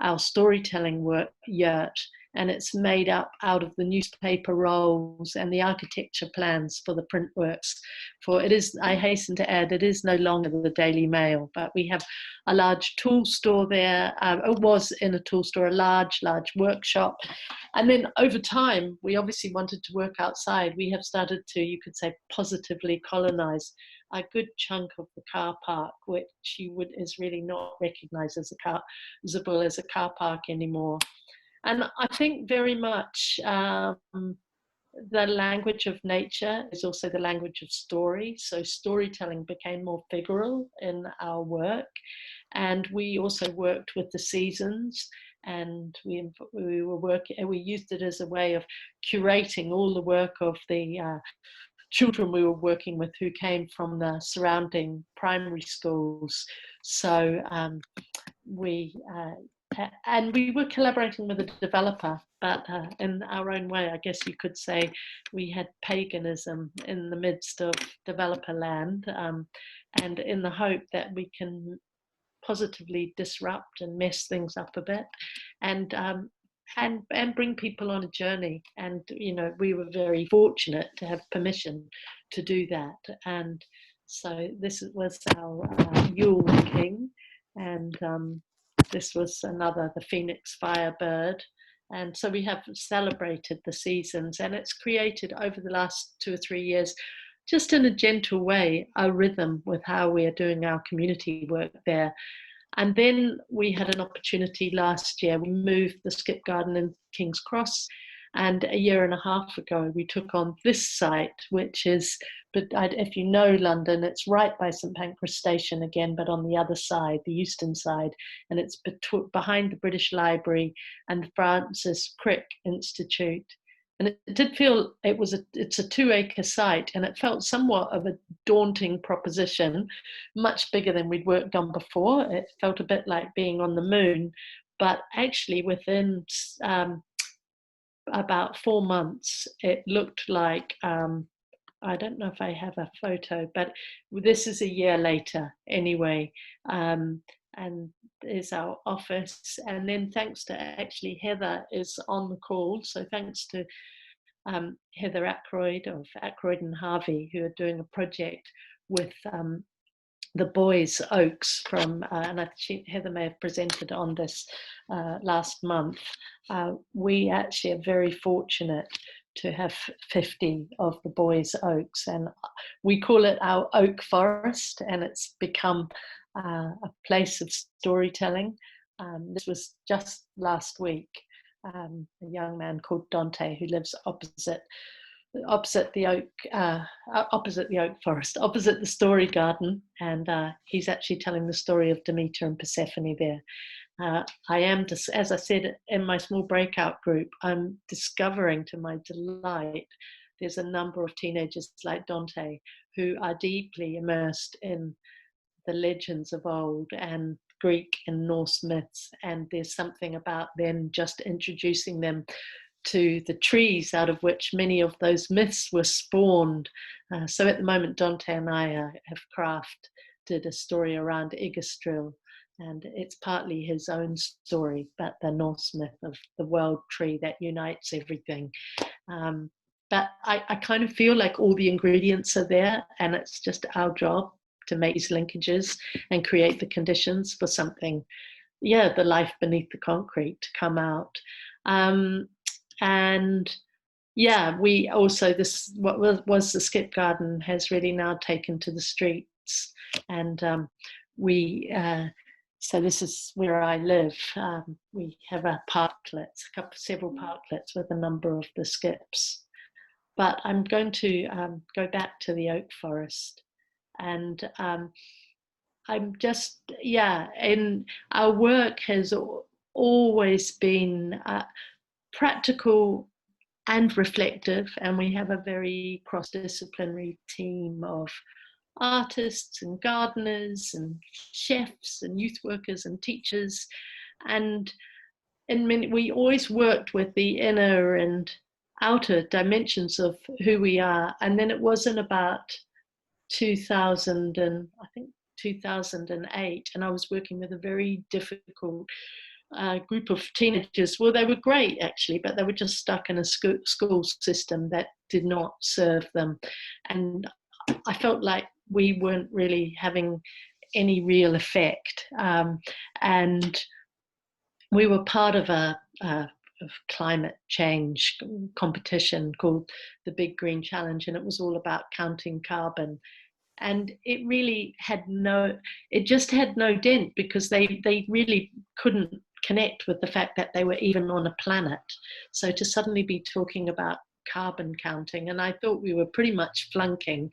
our storytelling work, Yurt, and it's made up out of the newspaper rolls and the architecture plans for the print works. For it is, I hasten to add, it is no longer the Daily Mail, but we have a large tool store there. It was in a tool store, a large workshop. And then over time, we obviously wanted to work outside. We have started to, you could say, positively colonize a good chunk of the car park, which is really not recognized as visible as a car park anymore. And I think very much the language of nature is also the language of story. So storytelling became more figural in our work. And we also worked with the seasons, and we used it as a way of curating all the work of the children we were working with who came from the surrounding primary schools. So we and we were collaborating with a developer, but in our own way, I guess you could say we had paganism in the midst of developer land, and in the hope that we can positively disrupt and mess things up a bit, and bring people on a journey. And we were very fortunate to have permission to do that. And so this was our Yule King, and this was another, the Phoenix Firebird. And so we have celebrated the seasons, and it's created over the last 2 or 3 years, just in a gentle way, a rhythm with how we are doing our community work there. And then we had an opportunity last year. We moved the skip garden in King's Cross, and a year and a half ago we took on this site, which is, but if you know London, it's right by St Pancras Station again, but on the other side, the Euston side, and it's behind the British Library and the Francis Crick Institute. And it did feel it's a 2-acre site, and it felt somewhat of a daunting proposition, much bigger than we'd worked on before. It felt a bit like being on the moon, but actually within about 4 months, it looked like, I don't know if I have a photo, but this is a year later anyway. And is our office, and then thanks to actually Heather is on the call, so thanks to Heather Ackroyd of Ackroyd and Harvey, who are doing a project with the Beuys Oaks from, and I think Heather may have presented on this last month. We actually are very fortunate to have 50 of the Beuys Oaks, and we call it our oak forest, and it's become a place of storytelling. This was just last week. A young man called Dante, who lives opposite the oak forest, opposite the story garden, and he's actually telling the story of Demeter and Persephone there. I am, as I said in my small breakout group, I'm discovering to my delight there's a number of teenagers like Dante who are deeply immersed in the legends of old and Greek and Norse myths, and there's something about them just introducing them to the trees out of which many of those myths were spawned. So at the moment, Dante and I have crafted a story around Yggdrasil, and it's partly his own story, but the Norse myth of the world tree that unites everything. But I kind of feel like all the ingredients are there, and it's just our job to make these linkages and create the conditions for something, the life beneath the concrete to come out. And we also, what was the skip garden has really now taken to the streets, and so this is where I live. We have several parklets with a number of the skips. But I'm going to go back to the oak forest, and I'm just, and our work has always been practical and reflective, and we have a very cross-disciplinary team of artists and gardeners and chefs and youth workers and teachers, and we always worked with the inner and outer dimensions of who we are. And then it wasn't about 2008, and I was working with a very difficult group of teenagers. Well, they were great actually, but they were just stuck in a school system that did not serve them, and I felt like we weren't really having any real effect. And we were part of a climate change competition called the Big Green Challenge, and it was all about counting carbon. And it really just had no dent, because they really couldn't connect with the fact that they were even on a planet. So to suddenly be talking about carbon counting, and I thought we were pretty much flunking.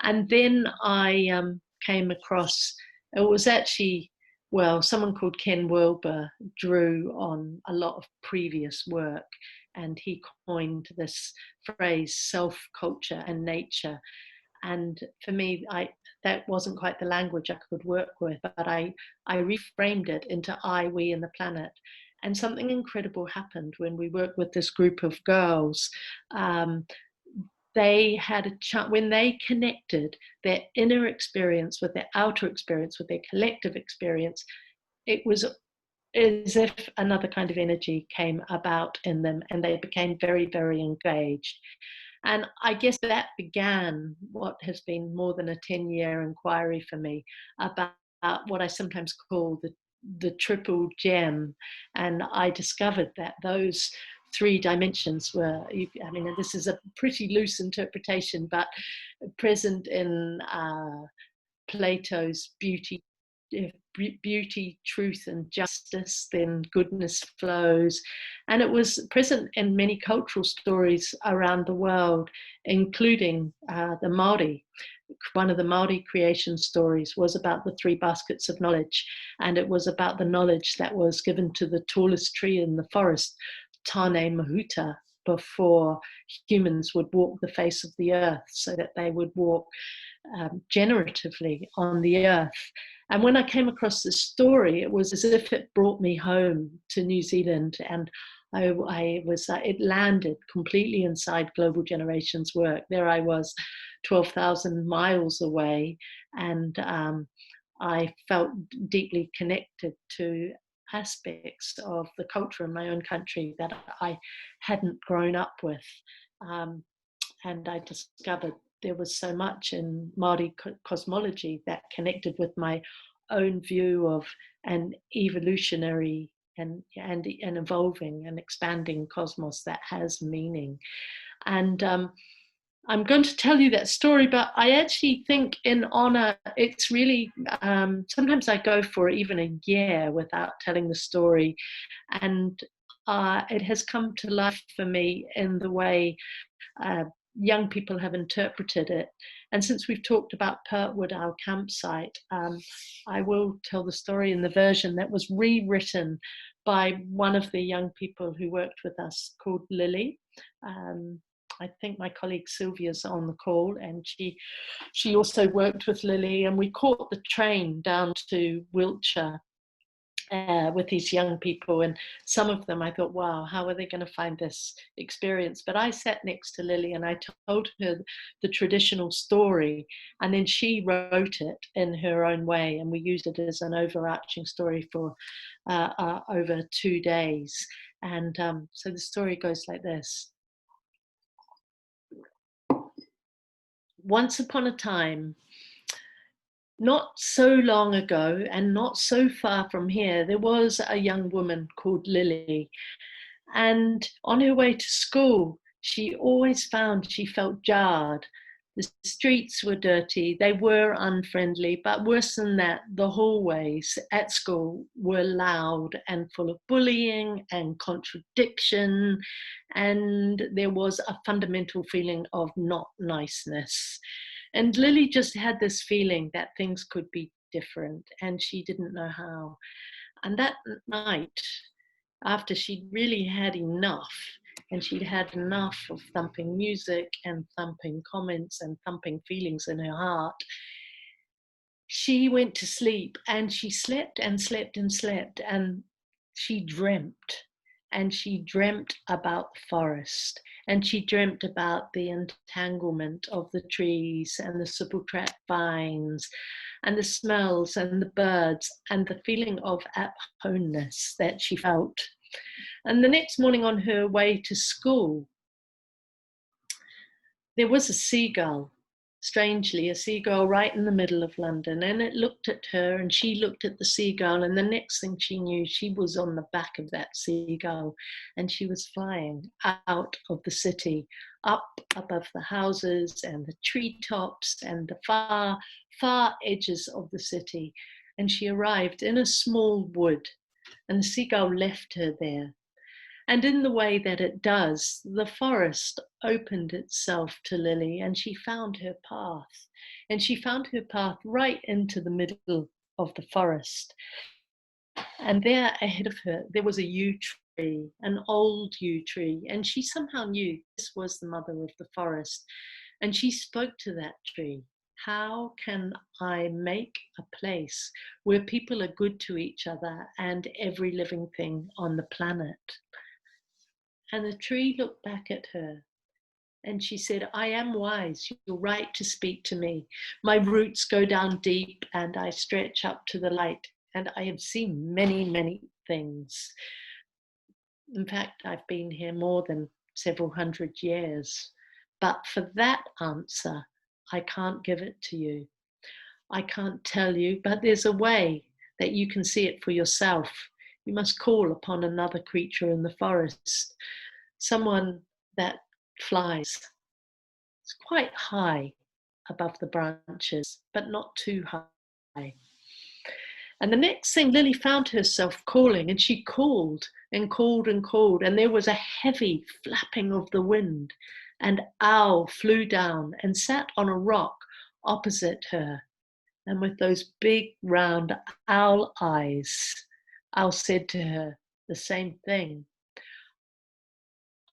And then I came across, it was actually, someone called Ken Wilbur drew on a lot of previous work, and he coined this phrase, self, culture and nature. And for me, that wasn't quite the language I could work with, but I reframed it into I, we, and the planet. And something incredible happened when we worked with this group of girls. They had a chance, when they connected their inner experience with their outer experience, with their collective experience, it was as if another kind of energy came about in them, and they became very, very engaged. And I guess that began what has been more than a 10-year inquiry for me about what I sometimes call the triple gem. And I discovered that those 3 dimensions were, I mean, this is a pretty loose interpretation, but present in Plato's beauty, truth, and justice, then goodness flows. And it was present in many cultural stories around the world, including the Māori. One of the Māori creation stories was about the 3 baskets of knowledge, and it was about the knowledge that was given to the tallest tree in the forest, Tāne Mahuta, before humans would walk the face of the earth, so that they would walk generatively on the earth. And when I came across this story, it was as if it brought me home to New Zealand, and it landed completely inside Global Generations work. There I was, 12,000 miles away, and I felt deeply connected to aspects of the culture in my own country that I hadn't grown up with. And I discovered there was so much in Māori cosmology that connected with my own view of an evolutionary and evolving and expanding cosmos that has meaning. And I'm going to tell you that story, but I actually think in honor, it's really, sometimes I go for even a year without telling the story. And it has come to life for me in the way young people have interpreted it. And since we've talked about Pertwood, our campsite, I will tell the story in the version that was rewritten by one of the young people who worked with us, called Lily. I think my colleague Sylvia's on the call, and she also worked with Lily, and we caught the train down to Wiltshire with these young people, and some of them I thought, wow, how are they going to find this experience? But I sat next to Lily and I told her the traditional story, and then she wrote it in her own way, and we used it as an overarching story for over 2 days. And so the story goes like this. Once upon a time, not so long ago and not so far from here, there was a young woman called Lily. And on her way to school, she always found she felt jarred. The streets were dirty, they were unfriendly, but worse than that, the hallways at school were loud and full of bullying and contradiction, and there was a fundamental feeling of not niceness. And Lily just had this feeling that things could be different, and she didn't know how. And that night, after she'd really had enough, and she'd had enough of thumping music and thumping comments and thumping feelings in her heart, she went to sleep, and she slept and slept and slept, and she dreamt. And she dreamt about the forest, and she dreamt about the entanglement of the trees and the suppletrap vines and the smells and the birds and the feeling of at-homeness that she felt. And the next morning on her way to school, there was a seagull, strangely, a seagull right in the middle of London, and it looked at her and she looked at the seagull, and the next thing she knew, she was on the back of that seagull, and she was flying out of the city, up above the houses and the treetops and the far, far edges of the city. And she arrived in a small wood, and the seagull left her there. And in the way that it does, the forest opened itself to Lily, and she found her path. And she found her path right into the middle of the forest. And there ahead of her, there was a yew tree, an old yew tree. And she somehow knew this was the mother of the forest. And she spoke to that tree. How can I make a place where people are good to each other and every living thing on the planet? And the tree looked back at her and she said, I am wise. You're right to speak to me. My roots go down deep and I stretch up to the light. And I have seen many, many things. In fact, I've been here more than several hundred years. But for that answer, I can't give it to you. I can't tell you, but there's a way that you can see it for yourself. You must call upon another creature in the forest, someone that flies. It's quite high above the branches, but not too high. And the next thing, Lily found herself calling, and she called and called and called, and there was a heavy flapping of the wind. And Owl flew down and sat on a rock opposite her. And with those big round owl eyes, Owl said to her the same thing.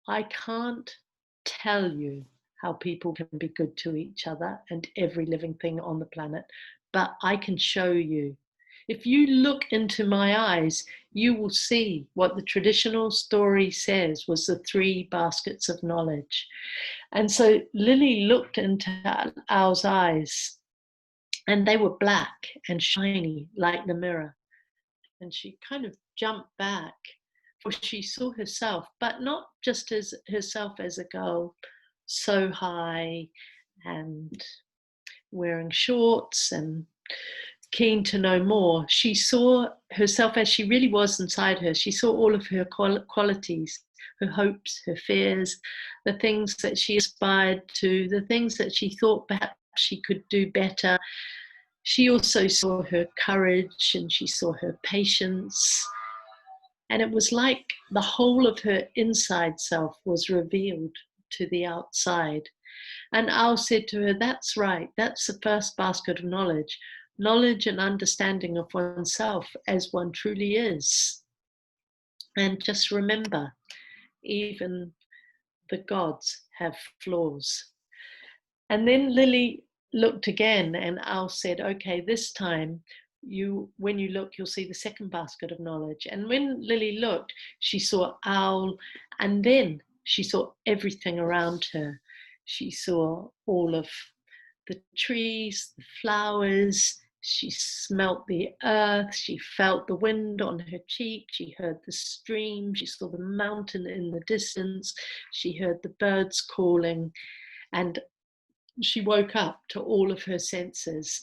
I can't tell you how people can be good to each other and every living thing on the planet, but I can show you. If you look into my eyes, you will see what the traditional story says was the 3 baskets of knowledge. And so Lily looked into Owl's eyes, and they were black and shiny like the mirror. And she kind of jumped back, for she saw herself, but not just as herself as a girl, so high and wearing shorts and keen to know more. She saw herself as she really was inside her. She saw all of her qualities, her hopes, her fears, the things that she aspired to, the things that she thought perhaps she could do better. She also saw her courage and she saw her patience. And it was like the whole of her inside self was revealed to the outside. And Owl said to her, that's right, that's the first basket of knowledge. Knowledge and understanding of oneself as one truly is. And just remember, even the gods have flaws. And then Lily looked again, and Owl said, okay, this time, when you look, you'll see the second basket of knowledge. And when Lily looked, she saw Owl, and then she saw everything around her. She saw all of the trees, the flowers. She smelt the earth, she felt the wind on her cheek, she heard the stream, she saw the mountain in the distance, she heard the birds calling, and she woke up to all of her senses.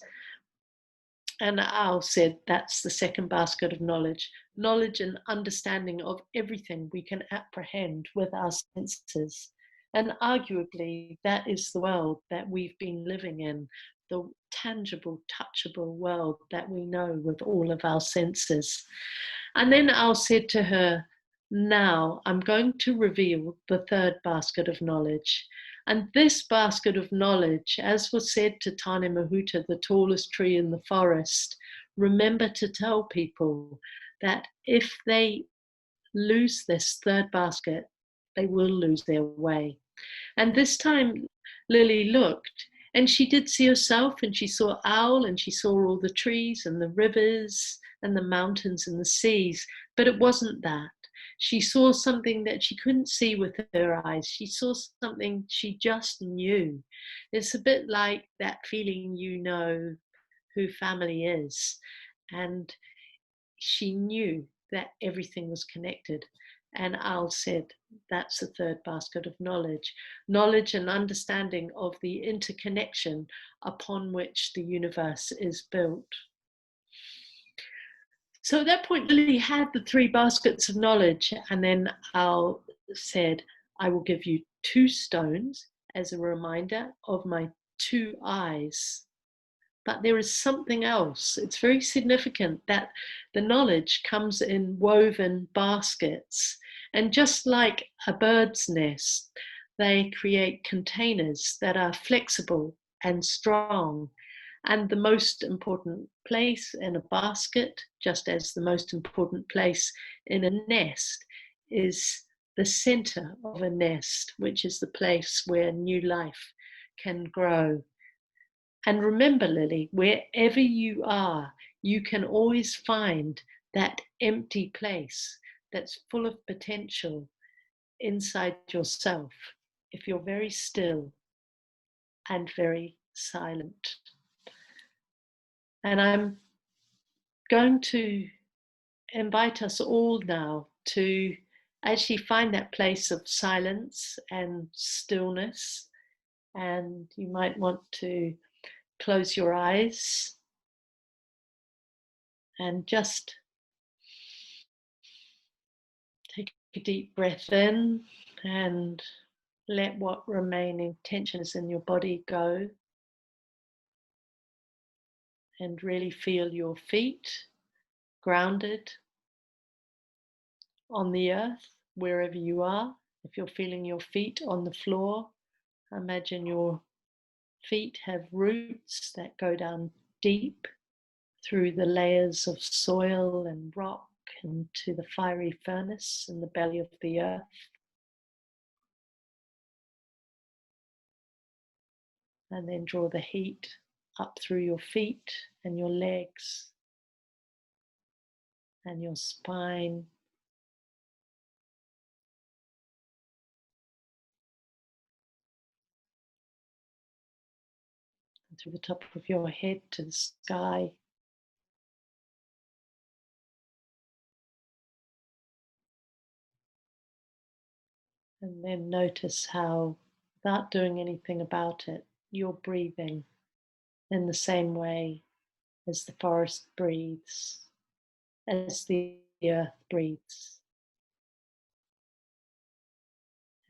And Owl said that's the second basket of knowledge, knowledge and understanding of everything we can apprehend with our senses. And arguably, that is the world that we've been living in, the tangible, touchable world that we know with all of our senses. And then Owl said to her, now I'm going to reveal the third basket of knowledge. And this basket of knowledge, as was said to Tane Mahuta, the tallest tree in the forest, remember to tell people that if they lose this third basket, they will lose their way. And this time Lily looked, and she did see herself, and she saw Owl, and she saw all the trees and the rivers and the mountains and the seas, but it wasn't that. She saw something that she couldn't see with her eyes. She saw something she just knew. It's a bit like that feeling you know who family is. And she knew that everything was connected. And Owl said, that's the third basket of knowledge. Knowledge and understanding of the interconnection upon which the universe is built. So at that point, Lily had the 3 baskets of knowledge, and then Owl said, I will give you 2 stones as a reminder of my 2 eyes. But there is something else. It's very significant that the knowledge comes in woven baskets. And just like a bird's nest, they create containers that are flexible and strong. And the most important place in a basket, just as the most important place in a nest, is the center of a nest, which is the place where new life can grow. And remember, Lily, wherever you are, you can always find that empty place that's full of potential inside yourself if you're very still and very silent. And I'm going to invite us all now to actually find that place of silence and stillness. And you might want to close your eyes and just take a deep breath in and let what remaining tension is in your body go. And really feel your feet grounded on the earth, wherever you are. If you're feeling your feet on the floor, imagine your feet have roots that go down deep through the layers of soil and rock into the fiery furnace in the belly of the earth. And then draw the heat up through your feet and your legs and your spine. And through the top of your head to the sky. And then notice how, without doing anything about it, you're breathing in the same way as the forest breathes, as the earth breathes,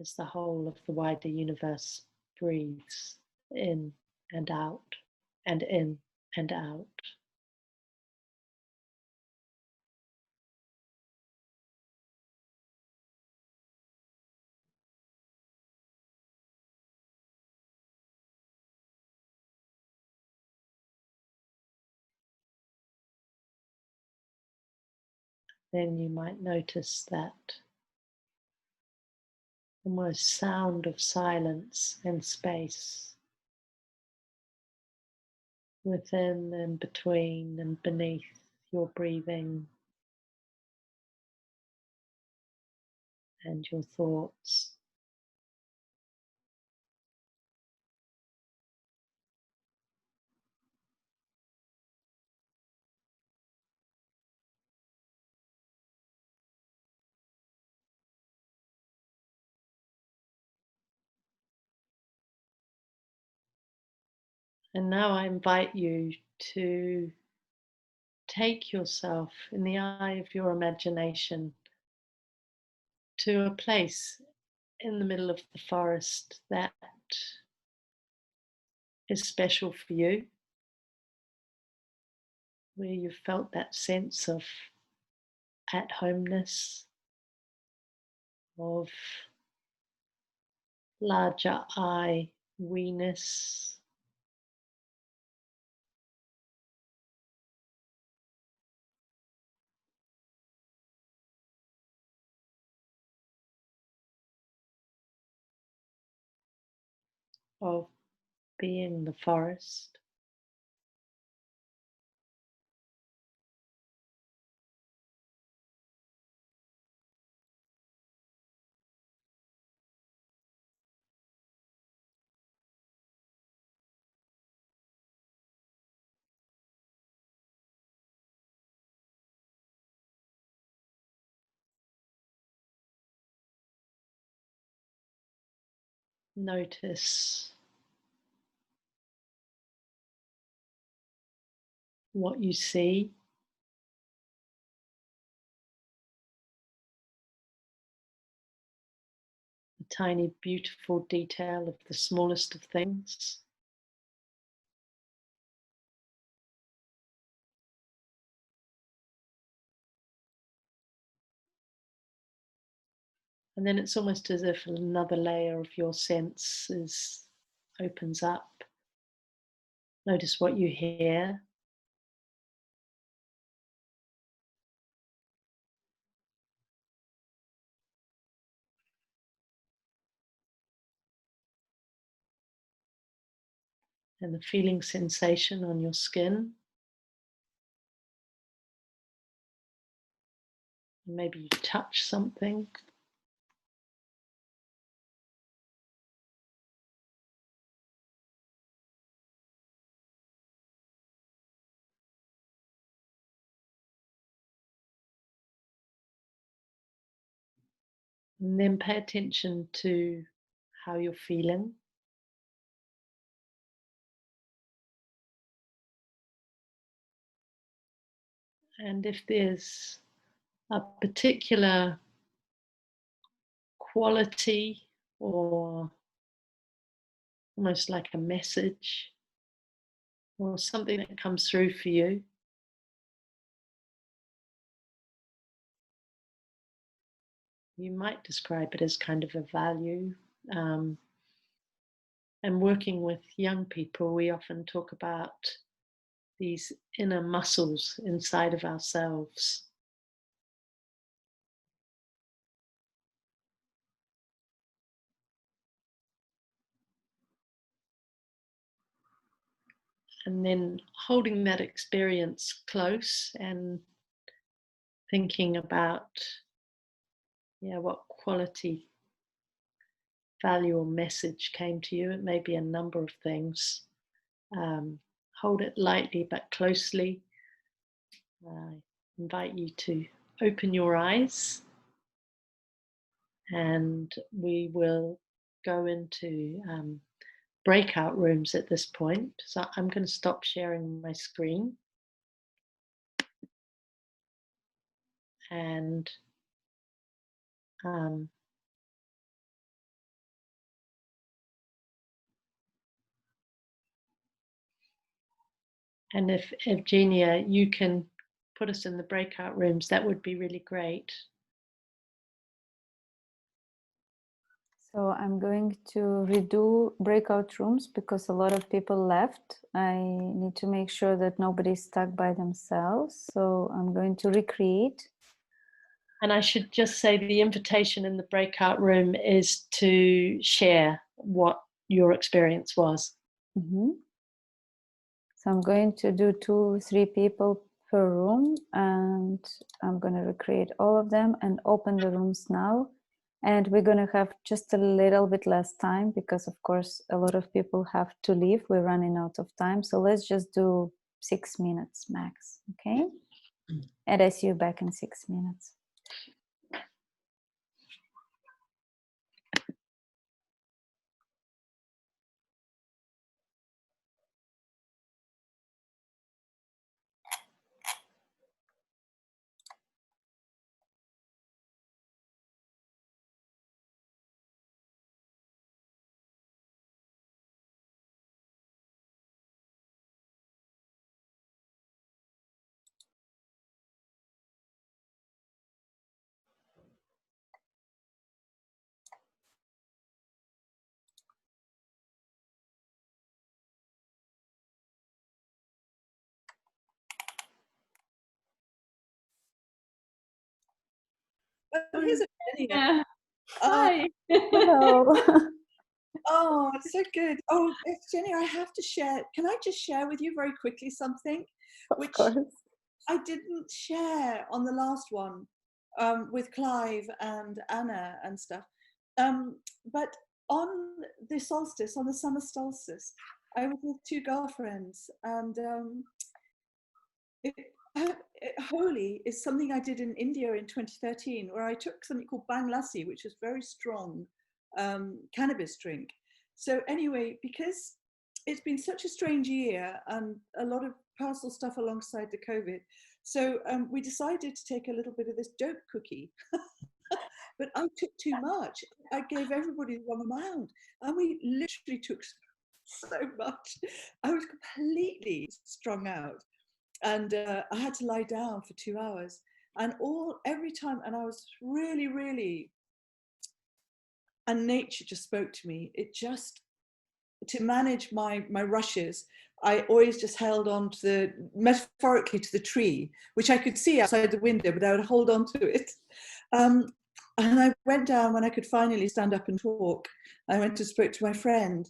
as the whole of the wider universe breathes in and out, and in and out. Then you might notice that almost sound of silence and space within and between and beneath your breathing and your thoughts. And now I invite you to take yourself in the eye of your imagination to a place in the middle of the forest that is special for you, where you've felt that sense of at-homeness, of larger I, we-ness, of being the forest. Notice what you see. The tiny, beautiful detail of the smallest of things. And then it's almost as if another layer of your senses opens up. Notice what you hear. and the feeling sensation on your skin. Maybe you touch something. And then pay attention to how you're feeling. And if there's a particular quality or almost like a message or something that comes through for you, you might describe it as kind of a value. And working with young people, we often talk about these inner muscles inside of ourselves. And then holding that experience close and thinking about, what quality, value or message came to you. It may be a number of things. Hold it lightly but closely. I invite you to open your eyes, and we will go into breakout rooms at this point. So I'm going to stop sharing my screen. And if Evgenia, you can put us in the breakout rooms, that would be really great. So I'm going to redo breakout rooms because a lot of people left. I need to make sure that nobody's stuck by themselves. So I'm going to recreate. And I should just say the invitation in the breakout room is to share what your experience was. Mm-hmm. So I'm going to do 2 or 3 people per room, and I'm going to recreate all of them and open the rooms now. And we're going to have just a little bit less time because, of course, a lot of people have to leave. We're running out of time. So let's just do 6 minutes max, okay? And I see you back in 6 minutes. Oh, here's Evgenia. Yeah. Hi. Hello. Oh, it's so good. Oh, Evgenia, I have to share. Can I just share with you very quickly something which I didn't share on the last one with Clive and Anna and stuff. But on the solstice, on the summer solstice, I was with 2 girlfriends, and Holi is something I did in India in 2013, where I took something called Bang Lassi, which is very strong cannabis drink. So anyway, because it's been such a strange year and a lot of personal stuff alongside the COVID, so we decided to take a little bit of this dope cookie. But I took too much. I gave everybody the wrong amount, and we literally took so much. I was completely strung out, and I had to lie down for 2 hours. And every time, and I was really, really, and nature just spoke to me. It just, to manage my rushes, I always just held on to metaphorically to the tree, which I could see outside the window, but I would hold on to it. And I went down when I could finally stand up and talk. I went to spoke to my friend,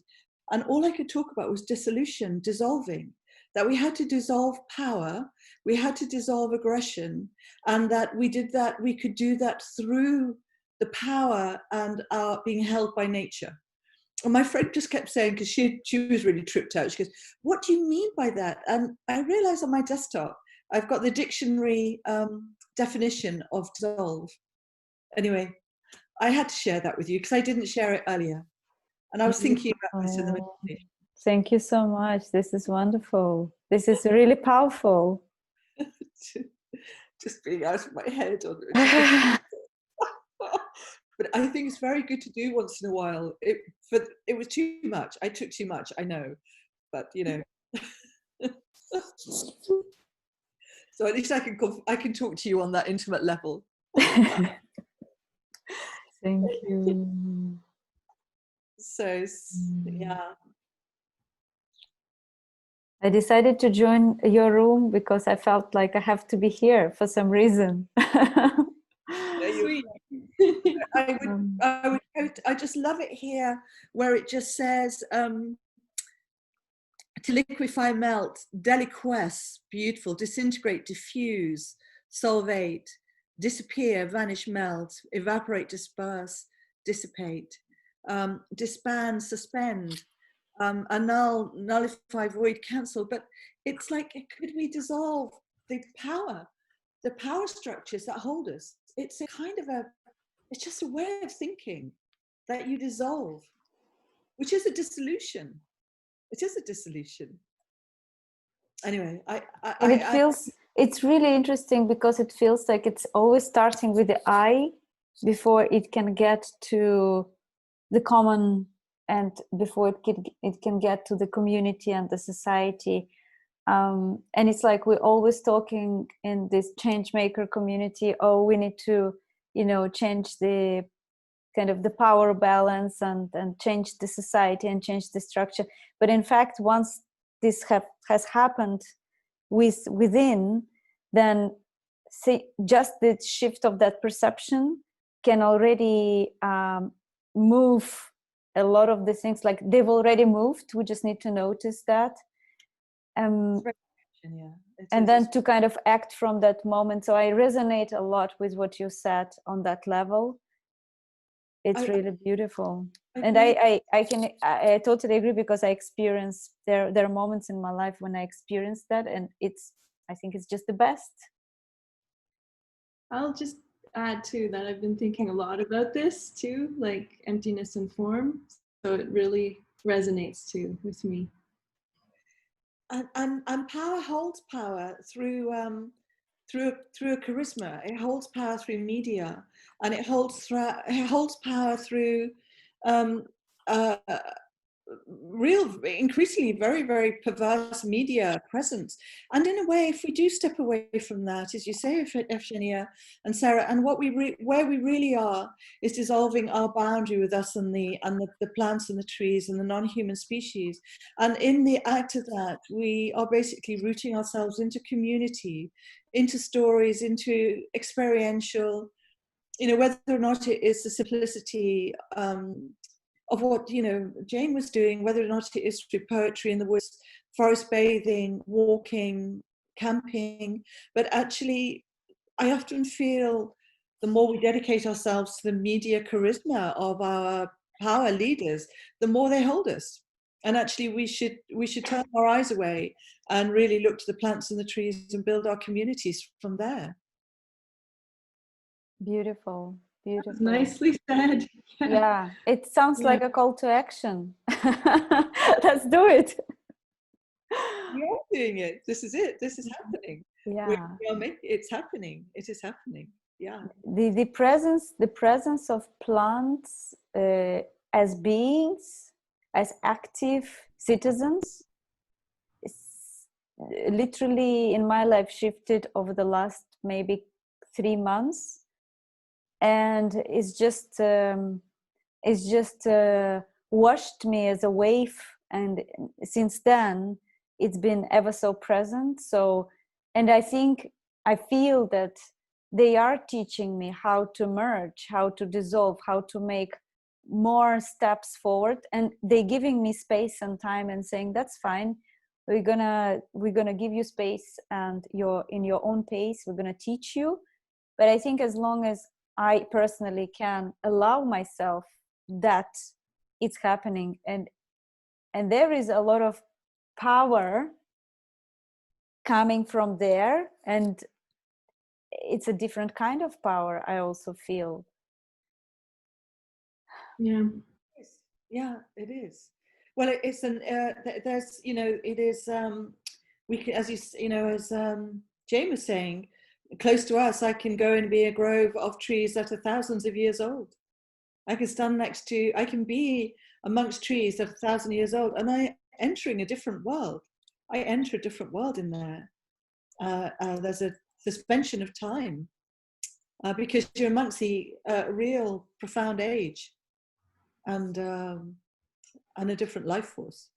And all I could talk about was dissolution, dissolving, that we had to dissolve power, we had to dissolve aggression, and that we could do that through the power and our being held by nature. And my friend just kept saying, because she was really tripped out, she goes, what do you mean by that? And I realized on my desktop, I've got the dictionary definition of dissolve. Anyway, I had to share that with you because I didn't share it earlier. And I was thinking about this in the meditation. Thank you so much. This is wonderful. This is really powerful. Just being out of my head. But I think it's very good to do once in a while. It was too much. I took too much, I know. But, you know. So at least I can talk to you on that intimate level. Thank you. So, yeah. I decided to join your room because I felt like I have to be here for some reason. Sweet. I just love it here where it just says to liquefy, melt, deliquesce, beautiful, disintegrate, diffuse, solvate, disappear, vanish, melt, evaporate, disperse, dissipate, disband, suspend, annul, nullify, void, cancel. But it's like, could we dissolve the power structures that hold us? It's a kind of it's just a way of thinking that you dissolve, which is a dissolution. It is a dissolution. Anyway, it's really interesting because it feels like it's always starting with the I before it can get to the common and before it can get to the community and the society. And it's like we're always talking in this change maker community, oh, we need to, change the kind of the power balance and change the society and change the structure. But in fact, once this has happened within, then just the shift of that perception can already move a lot of the things. Like they've already moved, we just need to notice that. And then to kind of act from that moment. So I resonate a lot with what you said on that level. It's really beautiful. And I totally agree because I experience, there are moments in my life when I experience that, and I think it's just the best. I'll just add too that I've been thinking a lot about this too, like emptiness and form. So it really resonates too with me. And power holds power through a charisma. It holds power through media, and it holds power through real, increasingly very, very perverse media presence. And in a way, if we do step away from that, as you say, Evgenia and Sarah, and where we really are is dissolving our boundary with us and the plants and the trees and the non-human species. And in the act of that, we are basically rooting ourselves into community, into stories, into experiential, whether or not it is the simplicity of what Jane was doing, whether or not it is through poetry in the woods, forest bathing, walking, camping. But actually, I often feel the more we dedicate ourselves to the media charisma of our power leaders, the more they hold us. And actually, we should turn our eyes away and really look to the plants and the trees and build our communities from there. Beautiful. Beautiful. Nicely said. Yeah, it sounds like a call to action. Let's do it. You're doing it. This is it. This is happening. Yeah, it's happening. It is happening. Yeah. The presence of plants as beings, as active citizens, is literally in my life shifted over the last maybe 3 months. And it's just washed me as a wave, and since then it's been ever so present. So, and I feel that they are teaching me how to merge, how to dissolve, how to make more steps forward, and they giving me space and time and saying that's fine, we're gonna give you space and you're in your own pace, we're gonna teach you. But I think as long as I personally can allow myself that it's happening, and there is a lot of power coming from there, and it's a different kind of power, I also feel. Yeah. Yeah, it is. Well, it's an there's, you know, it is we can, as you know, as Jane was saying, close to us, I can go and be a grove of trees that are thousands of years old. I can stand next to, I can be amongst trees that are 1,000 years old, and I entering a different world. I enter a different world in there. There's a suspension of time because you're amongst the real profound age and a different life force.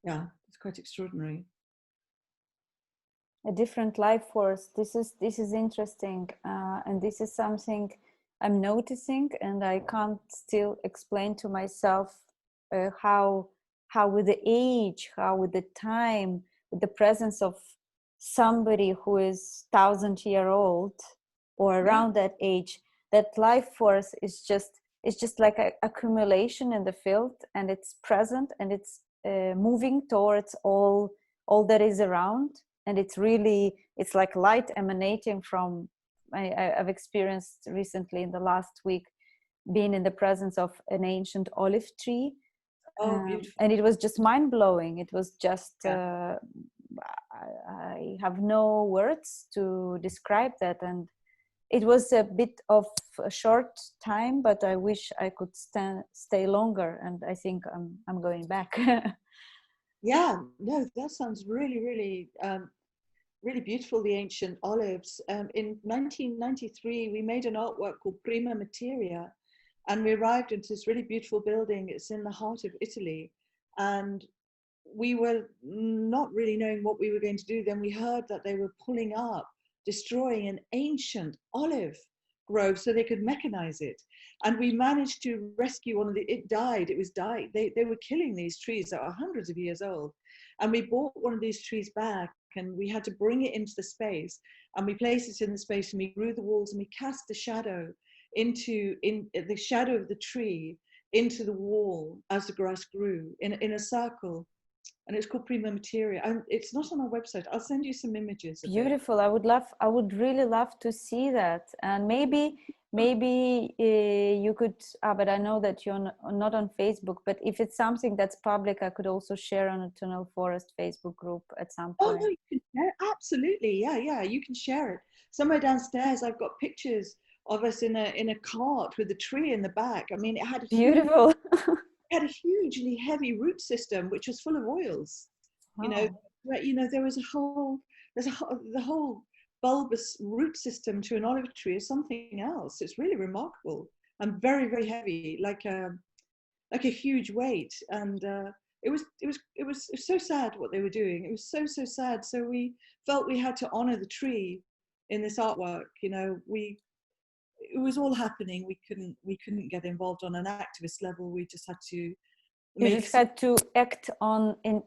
Yeah, it's quite extraordinary. A different life force. This is interesting, and this is something I'm noticing, and I can't still explain to myself how with the age, how with the time, with the presence of somebody who is 1,000-year-old or around that age, that life force is just like an accumulation in the field, and it's present, and it's moving towards all that is around. And it's like light emanating from, I've experienced recently in the last week being in the presence of an ancient olive tree. And it was just mind-blowing. It was just, I have no words to describe that. And it was a bit of a short time, but I wish I could stay longer. And I think I'm going back. Yeah, no, that sounds really, really, really beautiful, the ancient olives. In 1993, we made an artwork called Prima Materia, and we arrived into this really beautiful building. It's in the heart of Italy, and we were not really knowing what we were going to do. Then we heard that they were pulling up, destroying an ancient olive grove so they could mechanize it. And we managed to rescue one of the, it died. They were killing these trees that are hundreds of years old. And we bought one of these trees back, and we had to bring it into the space, and we placed it in the space, and we grew the walls, and we cast the shadow in the shadow of the tree into the wall as the grass grew in a circle. And it's called Prima Materia, and it's not on our website. I'll send you some images. Beautiful. I would really love to see that. And maybe you could, but I know that you're not on Facebook, but if it's something that's public, I could also share on Eternal Forest Facebook group at some point. Oh, no, you can share. Absolutely. Yeah, you can share it. Somewhere downstairs, I've got pictures of us in a cart with a tree in the back. I mean, it had a beautiful. It had a hugely heavy root system, which was full of oils. Wow. There was the whole bulbous root system to an olive tree is something else. It's really remarkable and very, very heavy, like a huge weight. And it was so sad what they were doing. It was so sad. So we felt we had to honor the tree in this artwork. It was all happening. We couldn't get involved on an activist level. We just had to. You just had to act on in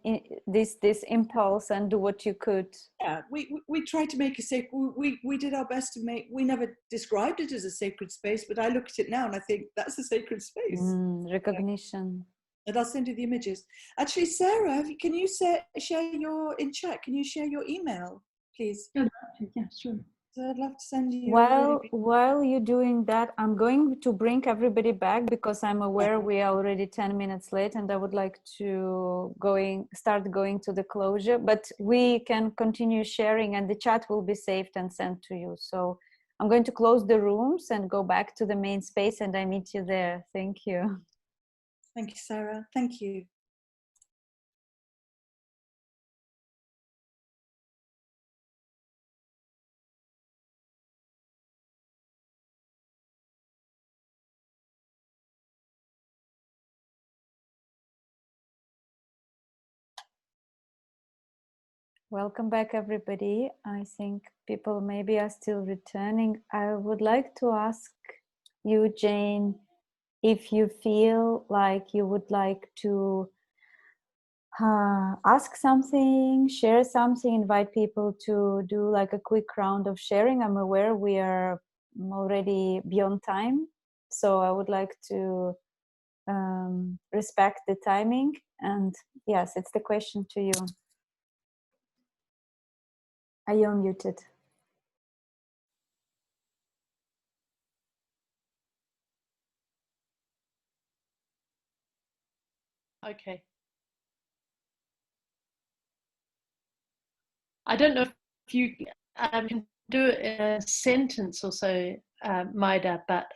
this impulse and do what you could. Yeah, we tried to make a sacred. We did our best to make. We never described it as a sacred space, but I look at it now and I think that's a sacred space. Recognition. And I'll send you the images. Actually, Sarah, can you share your in chat? Can you share your email, please? Yeah, sure. So I'd love to send you. While you're doing that, I'm going to bring everybody back because I'm aware we are already 10 minutes late, and I would like to start going to the closure. But we can continue sharing, and the chat will be saved and sent to you. So I'm going to close the rooms and go back to the main space, and I meet you there. Thank you. Thank you, Sarah. Thank you. Welcome back, everybody. I think people maybe are still returning. I would like to ask you, Jane, if you feel like you would like to ask something, share something, invite people to do like a quick round of sharing. I'm aware we are already beyond time, so I would like to respect the timing. And yes, it's the question to you. Are you unmuted? Okay. I don't know if you can do it in a sentence or so, Maida, but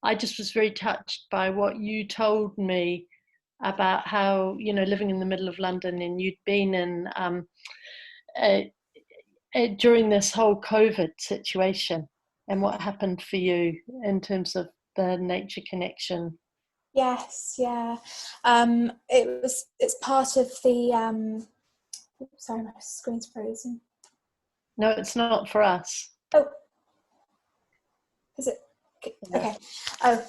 I just was very touched by what you told me about how, you know, living in the middle of London, and you'd been in during this whole COVID situation, and what happened for you in terms of the nature connection. Yes, yeah. It's part of the sorry, my screen's frozen. No, it's not for us. Oh, is it? Okay. Oh,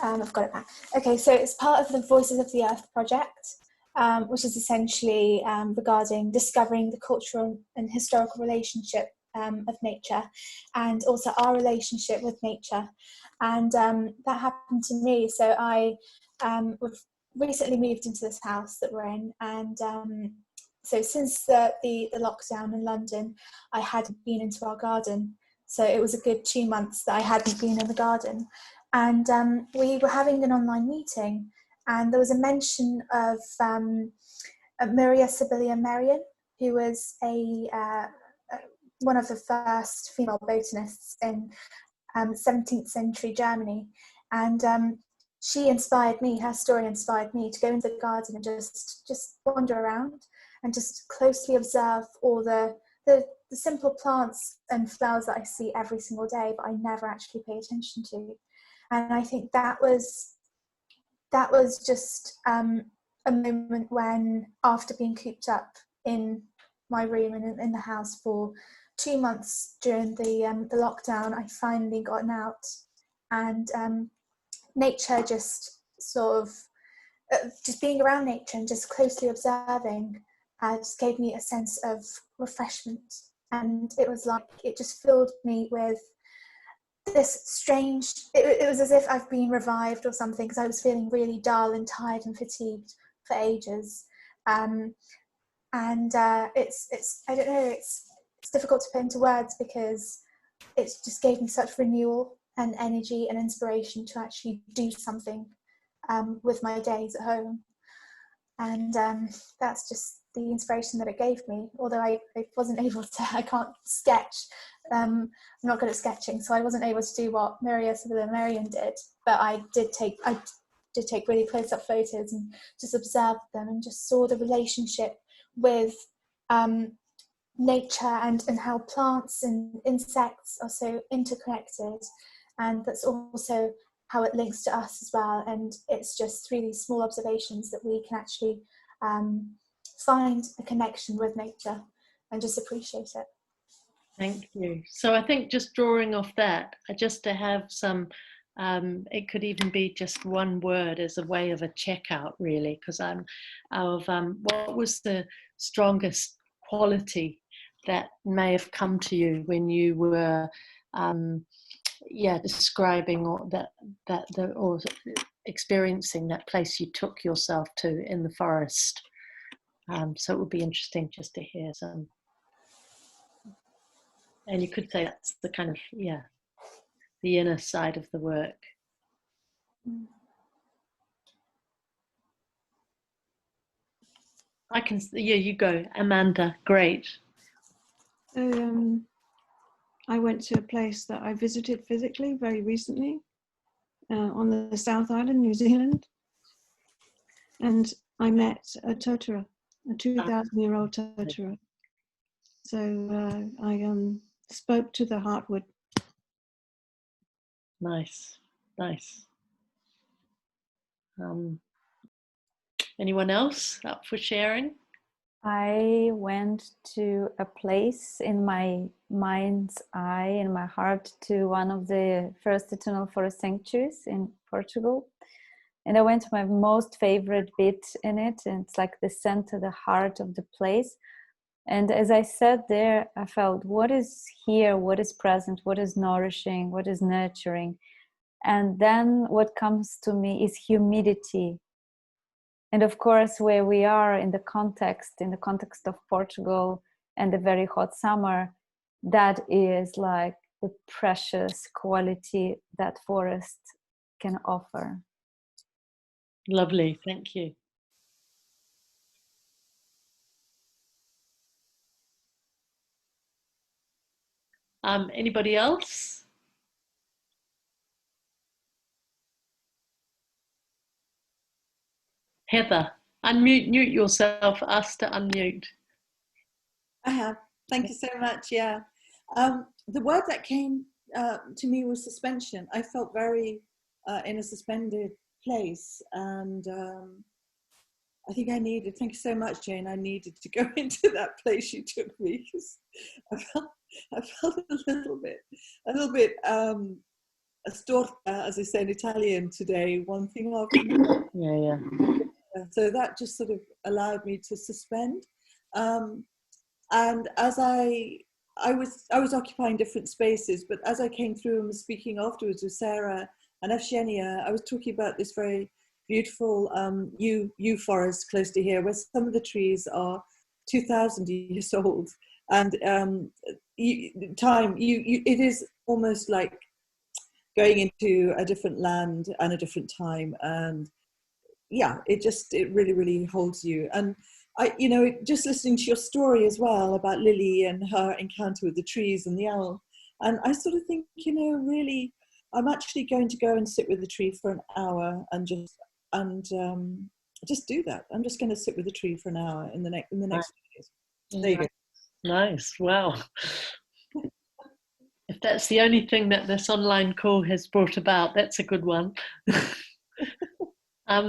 I've got it back. Okay, so it's part of the Voices of the Earth project, which is essentially regarding discovering the cultural and historical relationship of nature, and also our relationship with nature. And that happened to me. So I recently moved into this house that we're in, and so since the lockdown in London, I hadn't been into our garden. So it was a good 2 months that I hadn't been in the garden. And we were having an online meeting, and there was a mention of Maria Sibylla Merian, who was one of the first female botanists in 17th century Germany. And she inspired me, her story inspired me to go into the garden and just wander around and just closely observe all the simple plants and flowers that I see every single day, but I never actually pay attention to. And I think that was just a moment when, after being cooped up in my room and in the house for 2 months during the lockdown, I finally gotten out, and nature just sort of just being around nature and just closely observing just gave me a sense of refreshment. And it was like, it just filled me with this strange, it was as if I've been revived or something, because I was feeling really dull and tired and fatigued for ages. And it's I don't know, it's difficult to put into words, because it just gave me such renewal and energy and inspiration to actually do something with my days at home. And that's just the inspiration that it gave me. Although I wasn't able to, I can't sketch. I'm not good at sketching, so I wasn't able to do what Maria Sibylla Merian did. But I did take really close-up photos and just observed them and just saw the relationship with nature and how plants and insects are so interconnected, and that's also how it links to us as well. And it's just through these small observations that we can actually find a connection with nature and just appreciate it. Thank you. So I think just drawing off that, just to have some, it could even be just one word as a way of a checkout, really, because what was the strongest quality that may have come to you when you were describing or or experiencing that place you took yourself to in the forest. So it would be interesting just to hear some. And you could say that's the kind of, the inner side of the work. I can, you go, Amanda, great. So I went to a place that I visited physically very recently on the South Island, New Zealand. And I met a totara, a 2,000-year-old totara. So I spoke to the heartwood. Nice, nice. Anyone else up for sharing? I went to a place in my mind's eye, in my heart, to one of the first eternal forest sanctuaries in Portugal. And I went to my most favorite bit in it, and it's like the center, the heart of the place. And as I sat there, I felt what is here, what is present, what is nourishing, what is nurturing. And then what comes to me is humidity. And of course, where we are in the context of Portugal and the very hot summer, that is like the precious quality that forest can offer. Lovely, thank you. Anybody else? Heather, unmute yourself, ask to unmute. I have. Thank you so much. Yeah. The word that came to me was suspension. I felt very in a suspended place, and I think I needed, thank you so much, Jane, I needed to go into that place you took me, because I felt a little bit storta, as they say in Italian today, one thing after another. Yeah. So that just sort of allowed me to suspend. And as I was occupying different spaces, but as I came through and was speaking afterwards with Sarah and Evgenia, I was talking about this very beautiful yew forest close to here, where some of the trees are 2,000 years old, and it is almost like going into a different land and a different time, and yeah, it really holds you. And I, just listening to your story as well about Lily and her encounter with the trees and the owl, and I sort of think, really, I'm actually going to go and sit with the tree for an hour and just do that. I'm just going to sit with the tree for an hour in the next few days. There you go. Nice. Wow. If that's the only thing that this online call has brought about, that's a good one.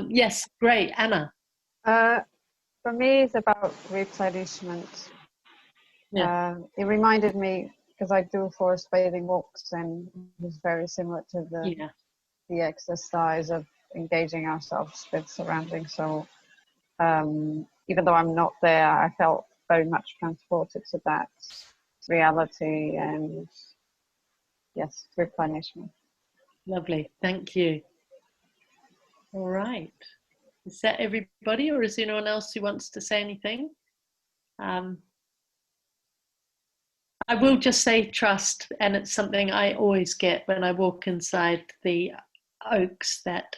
Yes, great. Anna. For me, it's about replenishment. Yeah. It reminded me, because I do forest bathing walks, and it's very similar to the exercise of engaging ourselves with surroundings. So even though I'm not there, I felt very much transported to that reality, and yes, replenishment. Lovely, thank you. All right, is that everybody, or is there anyone else who wants to say anything? I will just say trust, and it's something I always get when I walk inside the oaks that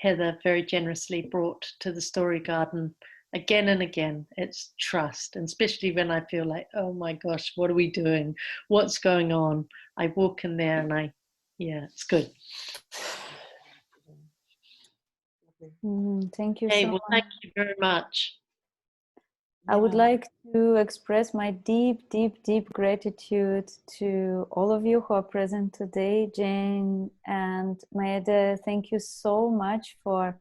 Heather very generously brought to the story garden again and again. It's trust, and especially when I feel like, oh my gosh, what are we doing? What's going on? I walk in there and it's good. Thank you so much. Thank you very much. I would like to express my deep gratitude to all of you who are present today. Jane and Maeda, thank you so much for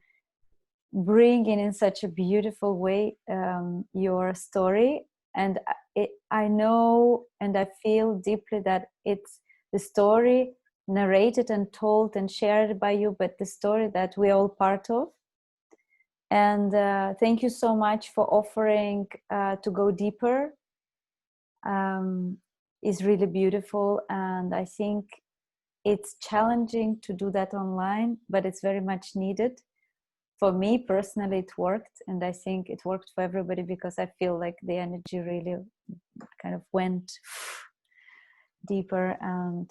bringing in such a beautiful way your story. And I know and I feel deeply that it's the story narrated and told and shared by you, but the story that we're all part of. And thank you so much for offering to go deeper. It's really beautiful, and I think it's challenging to do that online, but it's very much needed. For me personally, it worked, and I think it worked for everybody, because I feel like the energy really kind of went deeper and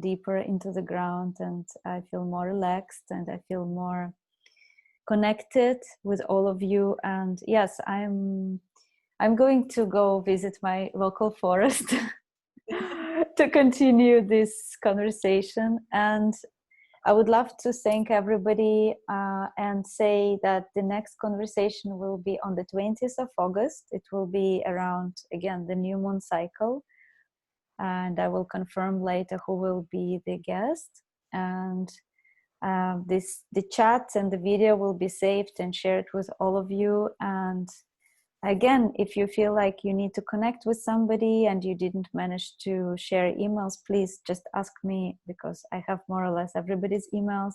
deeper into the ground, and I feel more relaxed, and I feel more connected with all of you. And yes, I'm going to go visit my local forest to continue this conversation. And I would love to thank everybody and say that the next conversation will be on the 20th of August. It will be around, again, the new moon cycle, and I will confirm later who will be the guest. And the chat and the video will be saved and shared with all of you. And again, if you feel like you need to connect with somebody and you didn't manage to share emails, please just ask me, because I have more or less everybody's emails.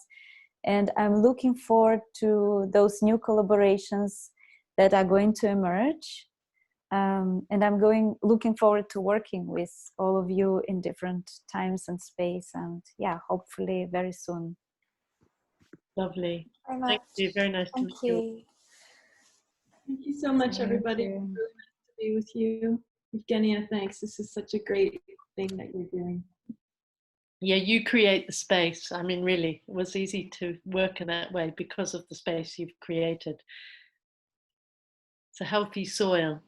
And I'm looking forward to those new collaborations that are going to emerge. And I'm looking forward to working with all of you in different times and space, and yeah, hopefully very soon. Lovely. Very much. Thank you. Very nice to meet you. Thank you so much, everybody. It's really nice to be with you. Evgenia, thanks. This is such a great thing that you're doing. Yeah, you create the space. I mean, really, it was easy to work in that way because of the space you've created. It's a healthy soil.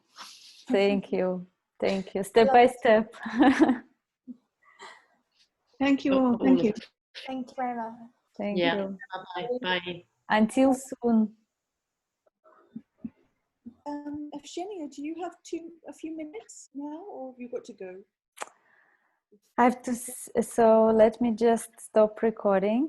Thank you. Thank you. Step by step. Thank you all. Thank you. Thank you very much. Thank Yeah. you. Bye. Bye. Until soon. Evgenia, do you have a few minutes now, or have you got to go? I have to, so let me just stop recording.